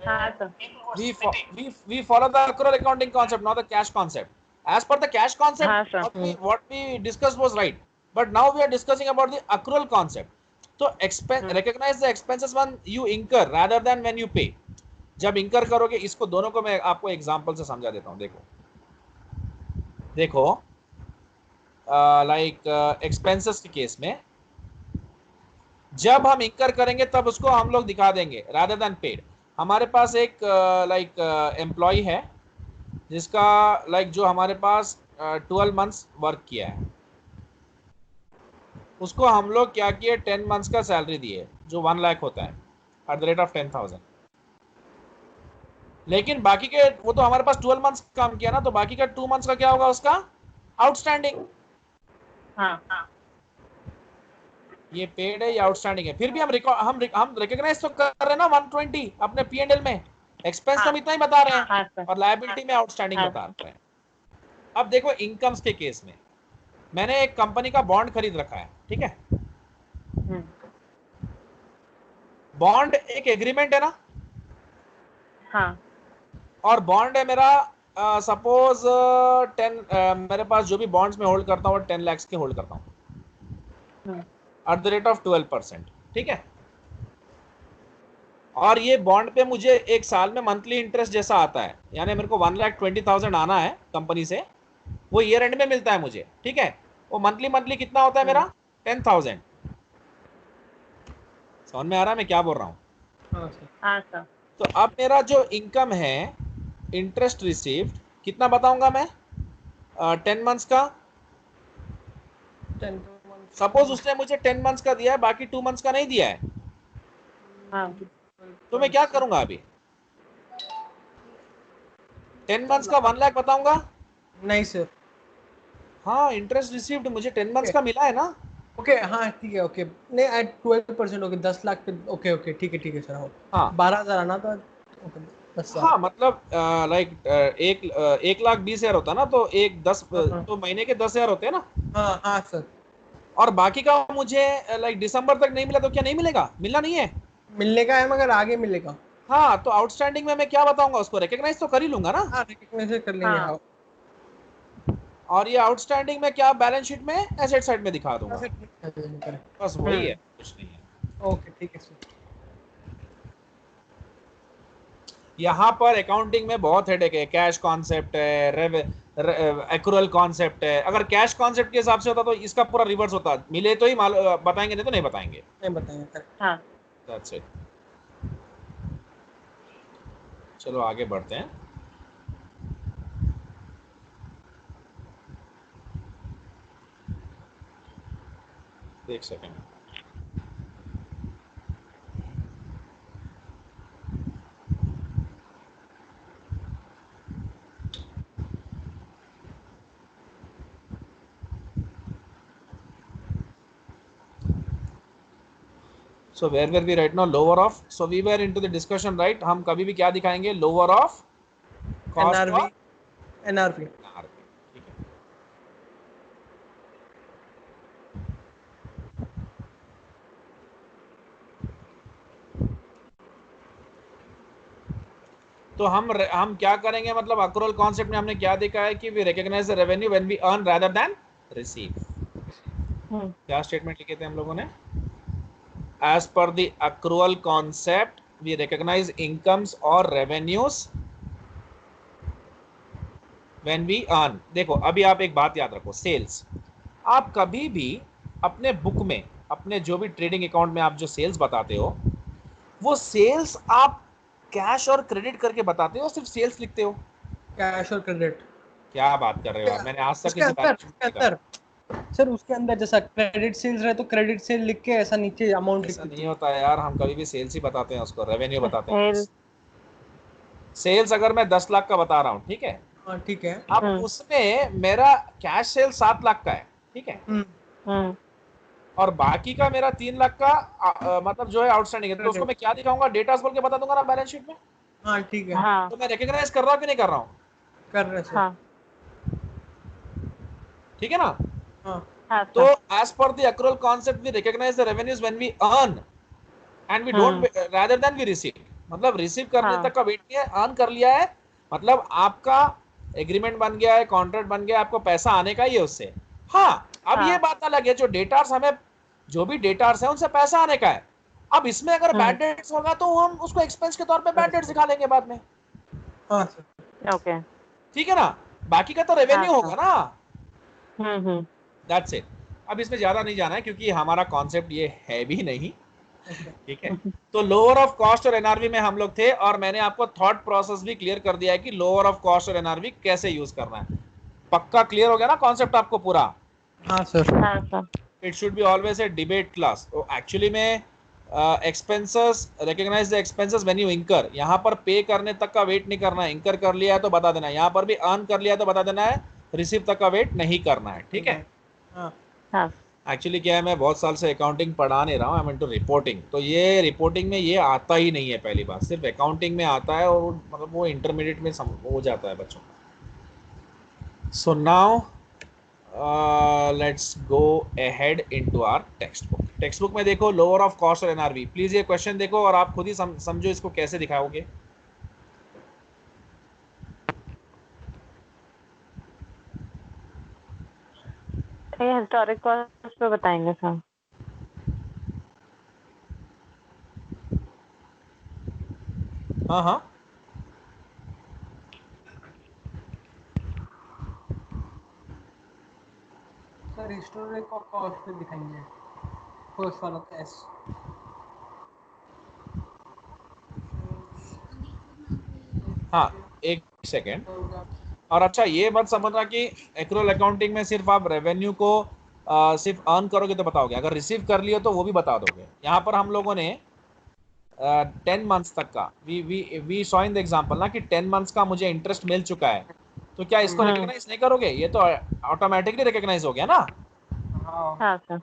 हाँ sir. We follow the accrual accounting concept, not the cash concept. As per the cash concept, हाँ sir. what we discussed was right, but now we are discussing about the accrual concept. So recognize the expenses when you incur rather than when you pay. जब इंकर करोगे, इसको दोनों को मैं आपको example से समझा देता हूं। देखो देखो, लाइक एक्सपेंसेस के केस में जब हम इंकर करेंगे तब उसको हम लोग दिखा देंगे रादर देन पेड। हमारे पास एक लाइक एम्प्लॉय है जिसका लाइक जो हमारे पास 12 मंथ्स वर्क किया है, उसको हम लोग क्या किए, 10 मंथ्स का सैलरी दिए जो 1 लाख होता है एट द रेट ऑफ 10,000। लेकिन बाकी के, वो तो हमारे पास 12 मंथ्स काम किया ना, तो बाकी का 2 मंथ्स का क्या होगा उसका आउटस्टैंडिंग। हाँ। ये पेड है या आउटस्टैंडिंग है, फिर भी हम रिकॉग्नाइज तो कर रहे हैं ना 120 अपने P&L में, एक्सपेंस तो हम इतना ही बता रहे हाँ हैं सर। और लायबिलिटी में आउटस्टैंडिंग हाँ बता सर। रहे हैं। अब देखो, इनकम्स के केस में मैंने एक कंपनी का बॉन्ड खरीद रखा है, ठीक है। बॉन्ड एक एग्रीमेंट है ना, हाँ। और बॉन्ड है मेरा, सपोज 10, मेरे पास जो भी बॉन्ड्स में होल्ड करता हूँ 10 लाख के होल्ड करता हूँ एट द रेट ऑफ 12%, ठीक है। और ये बॉन्ड पे मुझे एक साल में मंथली इंटरेस्ट जैसा आता है, यानी मेरे को 1,20,000 आना है कंपनी से, वो ईयर एंड में मिलता है मुझे, ठीक है। वो मंथली मंथली कितना होता है मेरा, 10,000। समझ में आ रहा है मैं क्या बोल रहा हूँ। हाँ सर। हाँ सर। तो अब मेरा जो इनकम है इंटरेस्ट रिसीव्ड कितना बताऊंगा मैं, 10 मंथ्स का। 10 months सपोज उसने मुझे 10 मंथ्स का दिया है, बाकी 2 मंथ्स का नहीं दिया है, हाँ। तो मैं क्या करूंगा अभी, 10 मंथ्स का 1 लाख बताऊंगा। नहीं सर। हाँ, इंटरेस्ट रिसीव्ड मुझे 10 मंथ्स ओके। का मिला है ना। ओके हाँ ठीक है। ओके नहीं एट 12%। ओके 10 लाख पे। ओके ओके ठीक है सर। हो हाँ 12,000 आना था। ओके 10,000। हाँ, मतलब लाइक 1,20,000 होता है ना, तो एक 10 हाँ तो महीने के 10,000 होते हैं ना, हाँ हाँ सर। और बाकी का मुझे लाइक दिसंबर तक नहीं मिला तो क्या नहीं मिलेगा, मिलना नहीं है। मिलने का है मगर आगे मिलेगा। हाँ, तो आउटस्टैंडिंग में मैं क्या बताऊंगा, उसको रिकॉग्नाइज तो कर ही लूंगा ना। हाँ रिकग्नाइज कर लेंगे। हाँ। हाँ और ये आउटस्टैंडिंग में क्या बैलेंस शीट में एसेट साइड में दिखा दूंगा, सर। बस वही है, कुछ नहीं है। ओके ठीक है सर। यहाँ पर अकाउंटिंग में बहुत हेडेक है, कैश कॉन्सेप्ट है, एक्रूअल कॉन्सेप्ट है। अगर कैश कॉन्सेप्ट के हिसाब से होता तो इसका पूरा रिवर्स होता, मिले तो ही बताएंगे, नहीं तो नहीं बताएंगे। नहीं बताएंगे करेक्ट। हाँ। That's it. चलो आगे बढ़ते हैं। एक second. So where were we right now? Lower of. So we were into the discussion, right? हम कभी भी क्या दिखाएंगे? Lower of cost NRV और NRV NRV. ठीक है. तो हम क्या करेंगे, मतलब अक्रूवल कॉन्सेप्ट में हमने क्या देखा है कि we recognise the revenue when we earn rather than receive. क्या स्टेटमेंट लिखे थे हम लोगों ने? As per the accrual concept we recognise incomes और रेवेन्यूज व्हेन वी अर्न. देखो अभी आप एक बात याद रखो, सेल्स आप कभी भी अपने बुक में, अपने जो भी ट्रेडिंग अकाउंट में आप जो सेल्स बताते हो, वो सेल्स आप कैश और क्रेडिट करके बताते हो, सिर्फ सेल्स लिखते हो? कैश और क्रेडिट क्या बात कर रहे हो आप? मैंने आज तक उसके किसी अंदर बैलेंस शीट में देखा. सर उसके अंदर जैसा क्रेडिट सेल्स रहे तो क्रेडिट सेल लिख के ऐसा नीचे अमाउंट लिख ऐसा दीजिए. नहीं होता है यार, हम कभी भी सेल्स ही बताते हैं, उसको रेवेन्यू बताते हैं. सेल सेल्स अगर मैं 10 लाख का बता रहा हूँ, ठीक है, हाँ ठीक है. अब उसमें मेरा कैश सेल 7 लाख का है, ठीक है, और बाकी का मेरा 3 लाख का मतलब जो है आउटस्टैंडिंग है, तो उसको मैं क्या दिखाऊंगा? डेटास बोल के बता दूंगा ना बैलेंस शीट में. हाँ ठीक है. हाँ तो मैं रिकॉग्नाइज कर रहा हूँ कि नहीं कर रहा हूँ? कर रहे सर. हाँ ठीक है ना? हाँ हाँ तो sir as per the accrual concept we recognize the revenues when we earn and we don't rather than we receive. मतलब रिसीव करने हाँ. तक का वेट नहीं है, अर्न कर लिया है, मतलब आपका एग्रीमेंट बन गया है, कॉन्ट्रैक्ट बन गया, आपको पैसा आने का ही है उससे. हाँ अब हाँ. ये बात अलग है, जो डेटार्स हमें, जो भी डेटार्स है उनसे पैसा आने का है. अब इसमें अगर बैड डेट्स होगा तो हम उसको एक्सपेंस के तौर पे बैड डेट्स दिखा लेंगे बाद में. हाँ सर. ओके. ठीक है ना? बाकी का तो रेवेन्यू हाँ, होगा ना. हम्म. That's it. अब इसमें ज्यादा नहीं जाना है क्योंकि हमारा कॉन्सेप्ट ये है भी नहीं. ठीक है, तो लोअर ऑफ कॉस्ट और एनआरवी में हम लोग थे, और मैंने आपको थॉट प्रोसेस भी क्लियर कर दिया है कि लोअर ऑफ कॉस्ट और एनआरवी कैसे यूज करना है. पक्का क्लियर हो गया ना कॉन्सेप्ट आपको पूरा? हाँ सर. हाँ सर. It should be always a debate class. तो एक्चुअली में expenses, recognise the expenses when you incur. यहाँ पर पे करने तक का वेट नहीं करना है, इंकर कर लिया है तो बता देना है. यहाँ पर भी अर्न कर लिया है तो बता देना है, रिसीव तक का वेट नहीं करना है. ठीक है. हाँ हाँ. एक्चुअली क्या है, मैं बहुत साल से अकाउंटिंग पढ़ा नहीं रहा हूँ, आई एम इनटू रिपोर्टिंग. तो ये रिपोर्टिंग में ये आता ही नहीं है, पहली बात. सिर्फ अकाउंटिंग में आता है, और मतलब वो इंटरमीडिएट में हो जाता है बच्चों का. So now let's go ahead into our textbook. Textbook में देखो लोअर ऑफ कॉस्ट और एनआरवी. प्लीज ये क्वेश्चन देखो और आप खुद ही समझो इसको कैसे दिखाओगे. ये हिस्टोरिक कॉस्ट पे बताएंगे सर. हाँ हाँ, सर हिस्टोरिक कॉस्ट पे दिखाएंगे फर्स्ट वाला एस. हाँ एक सेकेंड. और अच्छा ये मत समझना कि एक्रूअल अकाउंटिंग में सिर्फ आप रेवेन्यू को सिर्फ अर्न करोगे तो बताओगे, अगर रिसीव कर लियो तो वो भी बता दोगे. यहाँ पर हम लोगों ने 10 मंथ्स तक का we saw in the example ना कि 10 मंथ्स का मुझे इंटरेस्ट मिल चुका है, तो क्या इसको रिकॉग्नाइज नहीं करोगे? ये तो ऑटोमेटिकली रिकॉग्नाइज हो गया ना. हाँ सर.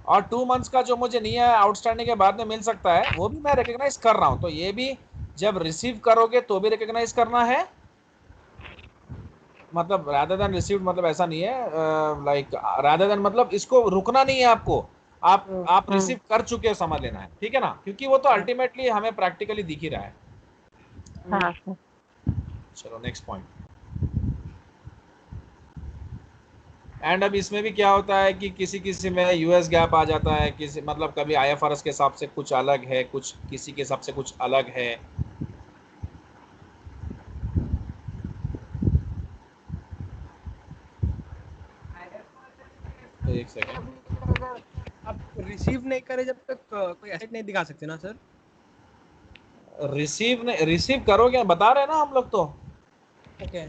और 2 मंथ्स का जो मुझे नहीं है, आउटस्टैंडिंग के बाद में मिल सकता है, वो भी मैं रिकॉग्नाइज कर रहा हूँ. तो ये भी जब रिसीव करोगे तो भी रिकॉग्नाइज करना है. मतलब रादर देन रिसीव्ड मतलब ऐसा नहीं है, लाइक रादर देन मतलब इसको रुकना नहीं है आपको. आप रिसीव कर चुके हो समझ लेना है. ठीक है ना? क्योंकि वो तो अल्टीमेटली हमें प्रैक्टिकली दिख ही रहा है. हाँ सर. चलो नेक्स्ट पॉइंट. एंड अब इसमें भी क्या होता है कि किसी किसी में यूएस गैप आ जाता है, किसी मतलब कभी आईएफआरएस के हिसाब से कुछ अलग है, कुछ किसी के हिसाब से कुछ अलग है. एक सेकेंड. आप रिसीव नहीं करे जब तक कोई एसेट नहीं दिखा सकते ना सर. रिसीव करोगे, बता रहे हैं ना हम लोग. तो ओके.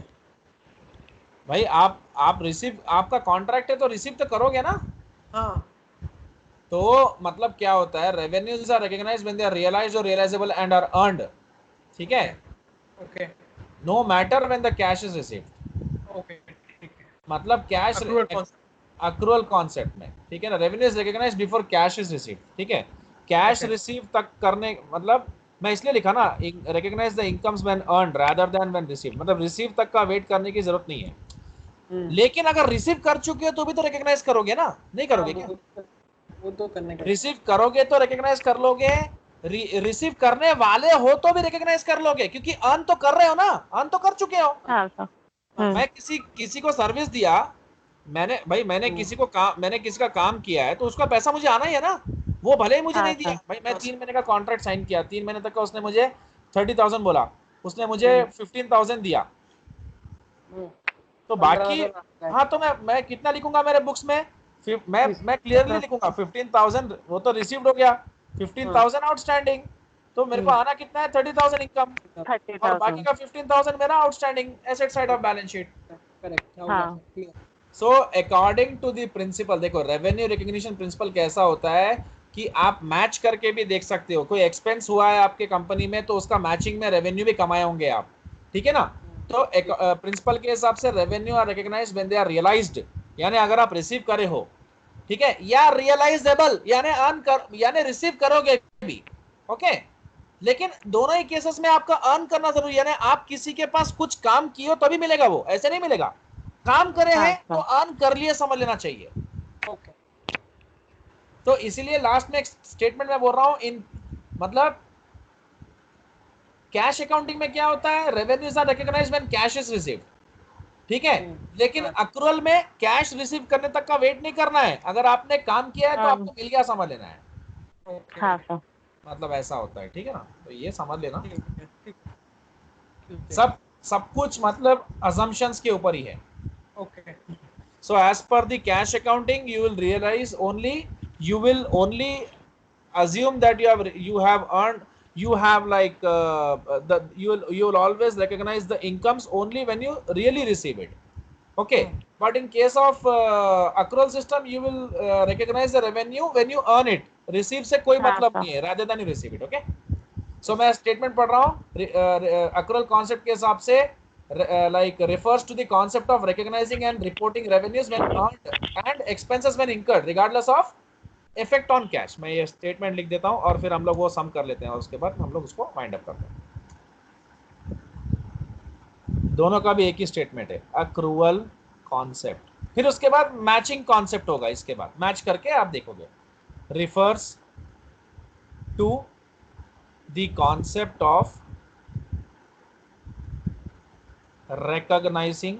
भाई आप रिसीव, आपका कॉन्ट्रैक्ट है तो रिसीव तो करोगे ना. हाँ. तो मतलब क्या होता है, revenues are recognised when they are realised और रियलाइजेबल एंड आर अर्नड. ठीक है. Okay. No matter when the cash is received. Okay ठीक है. मतलब कैश अक्रूवल कॉन्सेप्ट में. ठीक है ना? Revenue is recognised before cash is received. ठीक है. Cash Okay. रिसीव तक करने मतलब मैं इसलिए लिखा ना recognise the incomes when earned rather than when receive, मतलब रिसीव तक का वेट करने की जरूरत नहीं है। लेकिन अगर रिसीव कर चुके हो तो भी तो रिकॉग्नाइज करोगे ना, नहीं करोगे क्या? वो तो करने का रिसीव करोगे तो रिकॉग्नाइज कर लोगे, रिसीव करने वाले हो तो भी रिकॉग्नाइज कर लोगे, क्योंकि अर्न तो कर रहे हो ना, अर्न तो कर चुके हो। हाँ सर। मैं किसी को सर्विस दिया, मैंने किसी को काम, मैंने किसी का काम किया है तो उसका पैसा मुझे आना ही है ना। वो भले ही मुझे हाँ नहीं सर। दिया भाई, मैं 3 महीने का कॉन्ट्रैक्ट साइन किया, 3 महीने तक का उसने मुझे 30,000 बोला, उसने मुझे 15,000 दिया, तो बाकी हाँ तो मैं कितना लिखूंगा मेरे बुक्स में? मैं क्लियरली लिखूंगा 15,000 वो तो रिसीव्ड हो गया, 15,000 आउटस्टैंडिंग, तो मेरे को आना कितना है 30,000 इनकम, और बाकी 30,000। का 15,000 मेरा outstanding asset side of balance sheet. Correct. हाँ। So according to the principle, देखो रेवेन्यू रिकॉग्निशन प्रिंसिपल कैसा होता है कि आप मैच करके भी देख सकते हो, कोई एक्सपेंस हुआ है आपके कंपनी में तो उसका मैचिंग में रेवेन्यू भी कमाए होंगे आप, ठीक है ना? तो प्रिंसिपल के हिसाब से revenue are recognised when they are realised, यानी अगर आप रिसीव करे हो, ठीक है, या रियलाइजेबल यानी अर्न कर, यानी रिसीव करोगे भी, ओके। लेकिन दोनों ही केसेस में आपका अर्न करना जरूरी, यानी आप किसी के पास कुछ काम किए हो तभी मिलेगा, वो ऐसे नहीं मिलेगा। काम करे हैं तो अर्न कर लिए समझ लेना चाहिए। ओके। तो इसीलिए लास्ट में एक स्टेटमेंट मैं बोल रहा हूं, इन मतलब कैश अकाउंटिंग में क्या होता है, revenues are recognised when cash is received, ठीक है। लेकिन अक्रूवल में कैश रिसीव करने तक का वेट नहीं करना है, अगर आपने काम किया है तो आपको मिल गया समझ लेना है। हाँ सर। मतलब ऐसा होता है, ठीक है ना, तो ये समझ लेना। ठीक। सब कुछ मतलब assumptions के ऊपर ही है। Okay. So as per the cash accounting, you will only assume that you have earned, you have like you will always recognize the incomes only when you really receive it, okay. But in case of accrual system, you will recognize the revenue when you earn it, receive से कोई मतलब नहीं है, rather than you receive it, okay. So मैं statement पढ़ रहा हूँ, accrual concept के हिसाब से like refers to the concept of recognizing and reporting revenues when earned and expenses when incurred regardless of effect on cash। मैं ये statement लिख देता हूँ और फिर हम लोग वो सम कर लेते हैं और उसके बाद हम लोग उसको वाइंड अप करते हैं। दोनों का भी एक ही स्टेटमेंट है, accrual concept, फिर उसके बाद मैचिंग कॉन्सेप्ट होगा, इसके बाद मैच करके आप देखोगे। refers to the concept of recognizing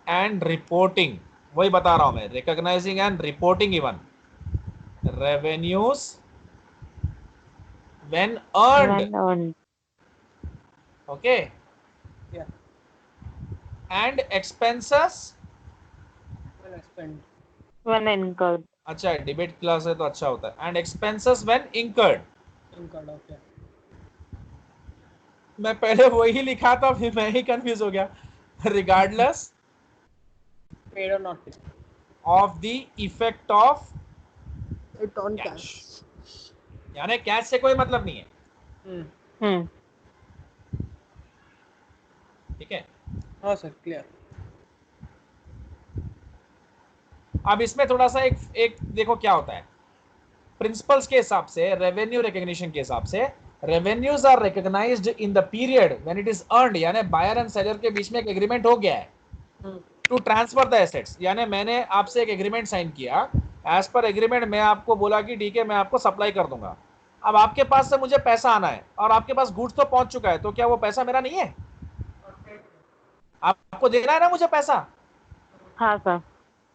and reporting, वही बता रहा हूं मैं, recognizing and reporting even revenues when earned, okay, Yeah. and expenses When incurred। अच्छा डिबेट क्लास है तो अच्छा होता है, and expenses when incurred। Okay. मैं पहले वही लिखा था फिर मैं ही कंफ्यूज हो गया, regardless पेड और not of the effect of it on cash, यानी कैश से कोई मतलब नहीं है, ठीक है। हाँ सर, क्लियर। अब इसमें थोड़ा सा एक देखो क्या होता है प्रिंसिपल्स के हिसाब से, रेवेन्यू रिकॉग्निशन के हिसाब से, revenues are recognised in the period when it is earned, यानी बायर एंड सेलर के बीच में एक एग्रीमेंट हो गया है टू ट्रांसफर द एसेट्स, यानी मैंने आपसे एक एग्रीमेंट साइन किया, एज पर एग्रीमेंट मैं आपको बोला कि ठीक है मैं आपको सप्लाई कर दूंगा, अब आपके पास से मुझे पैसा आना है और आपके पास गुड्स तो पहुंच चुका है, तो क्या वो पैसा मेरा नहीं है? आपको देना है ना मुझे पैसा। हाँ सर।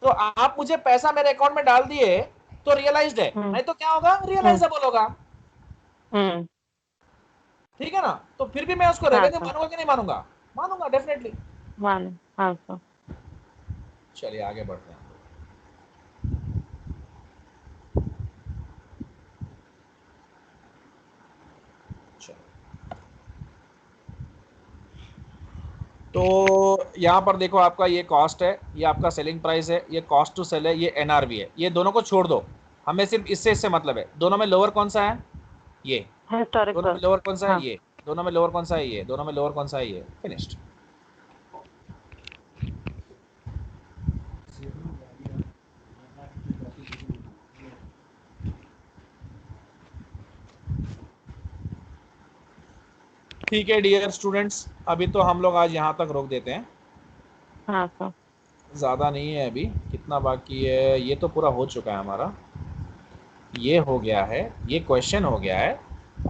तो आप मुझे पैसा मेरे अकाउंट में डाल दिए तो रियलाइज्ड है, नहीं तो क्या होगा, रियलाइजेबल होगा, ठीक है ना। तो फिर भी मैं उसको रेवेन्यू मानूंगा कि नहीं मानूंगा? मानूंगा डेफिनेटली। हाँ सर। चलिए आगे बढ़ते हैं। तो यहाँ पर देखो आपका ये कॉस्ट है, ये आपका सेलिंग प्राइस है, ये कॉस्ट टू सेल है, ये एनआरवी है, ये दोनों को छोड़ दो, हमें सिर्फ इससे मतलब है। दोनों में लोअर कौन सा है? ये। दोनों में लोअर कौन सा है? ये। दोनों में लोअर कौन सा है? ये। दोनों में लोअर कौन सा है? ये। फिनिश्ड। ठीक है डियर स्टूडेंट्स, अभी तो हम लोग आज यहाँ तक रोक देते हैं, हाँ सर। ज़्यादा नहीं है अभी। कितना बाकी है? ये तो पूरा हो चुका है हमारा, ये हो गया है, ये क्वेश्चन हो गया है।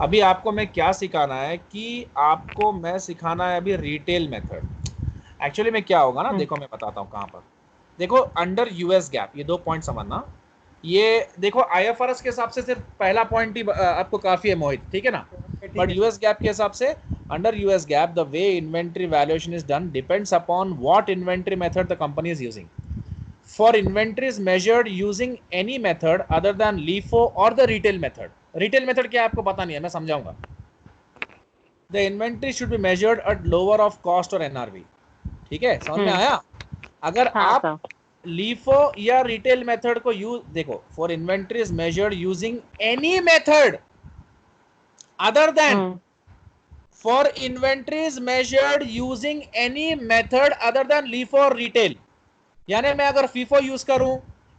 अभी आपको मैं क्या सिखाना है कि आपको मैं सिखाना है अभी रिटेल मेथड। एक्चुअली में क्या होगा ना, देखो मैं बताता हूँ कहाँ पर। देखो अंडर यूएस गैप, ये 2 पॉइंट समझना। ये देखो आईएफआरएस के हिसाब से सिर्फ पहला पॉइंट ही आपको काफी है मोहित, ठीक है ना। बट यूएस गैप के हिसाब से, under US gap the way inventory valuation is done depends upon what inventory method the company is using. For inventories measured using any method other than LIFO or the retail method. Retail method क्या है आपको पता नहीं है, मैं समझाऊंगा. The inventory should be measured at lower of cost or NRV. ठीक है, समझ में आया? अगर आप LIFO या retail method को यूज, देखो for inventories measured using any method other than, for inventories measured using any method other than LIFO or retail, यानी मैं अगर फीफो यूज करूं,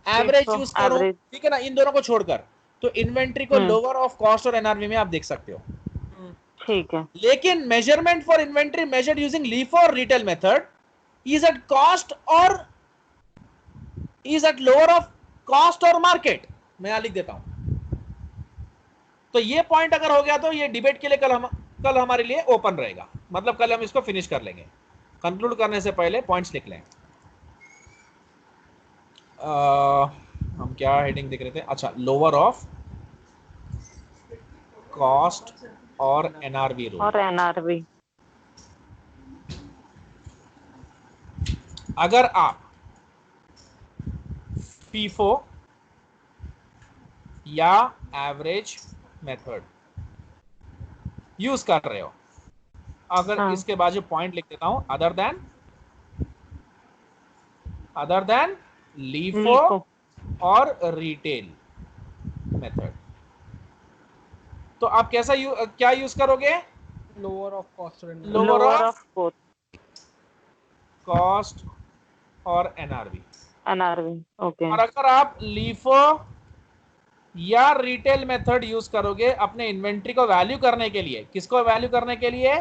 एवरेज यूज करूं, ठीक है ना, इन दोनों को छोड़कर, तो इन्वेंट्री को लोअर ऑफ कॉस्ट और एनआरवी में आप देख सकते हो, ठीक है। लेकिन measurement for inventory measured using LIFO और retail method is at cost और is at lower of cost और मार्केट। मैं यहां लिख देता हूं। तो ये पॉइंट अगर हो गया तो ये डिबेट के लिए कल हमारे लिए ओपन रहेगा, मतलब कल हम इसको फिनिश कर लेंगे। कंक्लूड करने से पहले पॉइंट्स लिख लें। हम क्या हेडिंग देख रहे थे? अच्छा, लोअर ऑफ कॉस्ट और एनआरवी रूल। और एनआरवी, अगर आप फीफो या एवरेज मेथड यूज कर रहे हो, अगर इसके बाद जो पॉइंट लिख देता हूं, अदर देन लीफो और रिटेल मेथड, तो आप कैसा क्या यूज करोगे? लोअर ऑफ कॉस्ट और लोअर ऑफ कॉस्ट और एनआरवी। ओके। और अगर आप लीफो या रिटेल मेथड यूज करोगे अपने इन्वेंट्री को वैल्यू करने के लिए, किसको वैल्यू करने के लिए?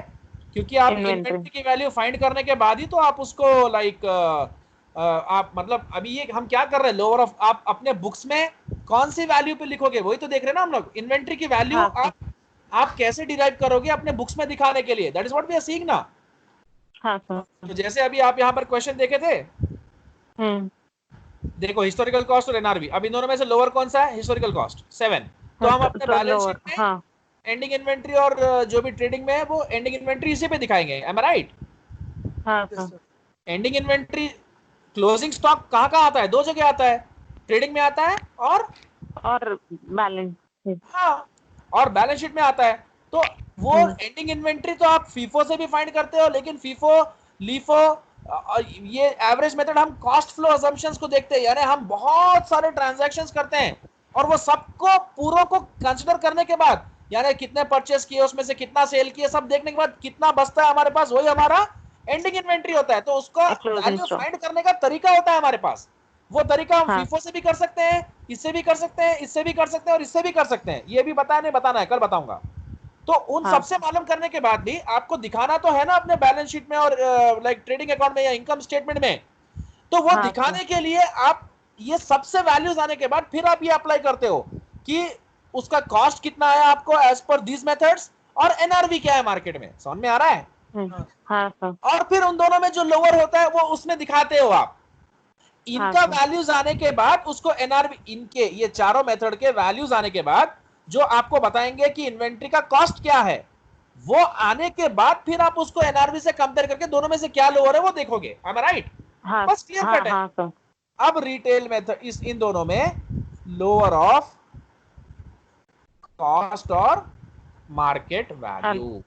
क्योंकि आप इन्वेंट्री की वैल्यू फाइंड करने के बाद ही तो आप उसको लाइक आप मतलब अभी ये हम क्या कर रहे हैं, लोअर ऑफ, आप अपने बुक्स में कौन सी वैल्यू पे लिखोगे वही तो देख रहे हैं ना हम लोग। इन्वेंट्री की वैल्यू आप कैसे डिराइव करोगे अपने बुक्स में दिखाने के लिए, that is what we are seeing ना। हाँ सर। तो जैसे अभी आप यहाँ पर क्वेश्चन देखे थे, देखो हिस्टोरिकल कॉस्ट और एनआरवी, अब इन दोनों में से लोअर कौन सा है? Historical cost 7। तो हम अपने बैलेंस शीट में एंडिंग इन्वेंट्री और जो भी ट्रेडिंग में है वो एंडिंग इन्वेंट्री इसी पे दिखाएंगे, एम आई राइट? हाँ sir. Ending inventory, closing stock कहाँ कहाँ आता है? 2 जगह आता है, ट्रेडिंग में आता है और बैलेंस, हाँ, और बैलेंस शीट में आता है। तो वो एंडिंग इन्वेंट्री तो आप फीफो से भी फाइंड करते हो, लेकिन फीफो, लीफो, ये एवरेज मेथड हम कॉस्ट फ्लो असम्पशंस को देखते हैं, यानी हम बहुत सारे ट्रांजैक्शंस करते हैं और वो सबको पूरों को कंसीडर करने के बाद, यानी कितने परचेस किए, उसमें से कितना सेल किए, सब देखने के बाद कितना बचता है हमारे पास, वही हमारा एंडिंग इन्वेंट्री होता है। तो उसका वैल्यू फाइंड करने का तरीका होता है हमारे पास। वो तरीका हम फीफो से भी कर सकते हैं, इससे भी कर सकते हैं, इससे भी कर सकते हैं और इससे भी कर सकते हैं। ये भी बताना है, कल बताऊंगा। तो उन सबसे मालूम करने के बाद भी आपको दिखाना तो है ना अपने बैलेंस शीट में और लाइक ट्रेडिंग अकाउंट में या इनकम स्टेटमेंट में। तो वो दिखाने के लिए आप ये सबसे वैल्यूज आने के बाद फिर आप ये अप्लाई करते हो कि उसका कॉस्ट कितना आया आपको एज पर दीज मेथड्स और एनआरवी क्या है मार्केट में। समझ में आ रहा है? और फिर उन दोनों में जो लोअर होता है वो उसमें दिखाते हो आप। इनका वैल्यूज आने के बाद उसको एनआरवी, इनके ये चारों मेथड के वैल्यूज आने के बाद जो आपको बताएंगे कि इन्वेंट्री का कॉस्ट क्या है, वो आने के बाद फिर आप उसको एनआरवी से कंपेयर करके दोनों में से क्या लोअर है वो देखोगे। am I right? बस क्लियर कट है। अब रिटेल मेथड इन दोनों में लोअर ऑफ कॉस्ट और मार्केट वैल्यू।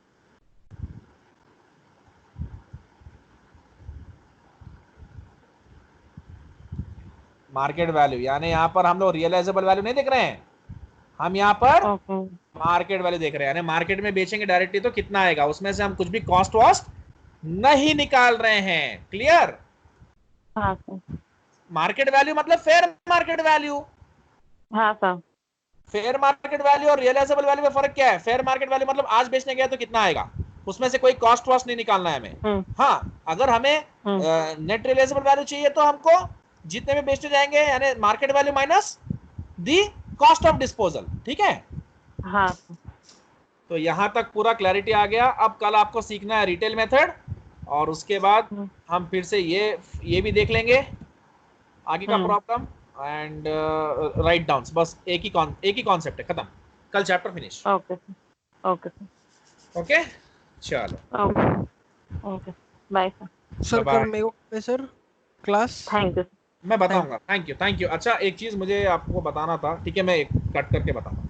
मार्केट वैल्यू यानी यहां पर हम लोग रियलाइजेबल वैल्यू नहीं देख रहे हैं, हम यहाँ पर मार्केट वैल्यू देख रहे हैं। यानी मार्केट में बेचेंगे डायरेक्टली तो कितना आएगा, उसमें से हम कुछ भी कॉस्ट वॉस्ट नहीं निकाल रहे हैं। क्लियर? मार्केट वैल्यू मतलब fair market value. Fair market value और रियलाइजेबल वैल्यू में फर्क क्या है? फेयर मार्केट वैल्यू मतलब आज बेचने गया तो कितना आएगा, उसमें से कोई कॉस्ट वॉस्ट नहीं निकालना है हमें। हाँ, अगर हमें नेट रियलाइजेबल वैल्यू चाहिए तो हमको जितने में बेचते जाएंगे यानी market value minus the cost of disposal, ठीक है। हाँ तो यहाँ तक पूरा क्लैरिटी आ गया। अब कल आपको सीखना है रिटेल मेथड, और उसके बाद हम फिर से ये भी देख लेंगे आगे का प्रॉब्लम एंड राइट डाउन्स। बस एक ही कॉन्सेप्ट है, खत्म। कल chapter finish. Okay okay okay चलो ओके बाय सर कल मेरे को सर क्लास। Thank you. मैं बताऊंगा। Thank you. अच्छा एक चीज मुझे आपको बताना था, ठीक है, मैं कट करके बताऊंगा।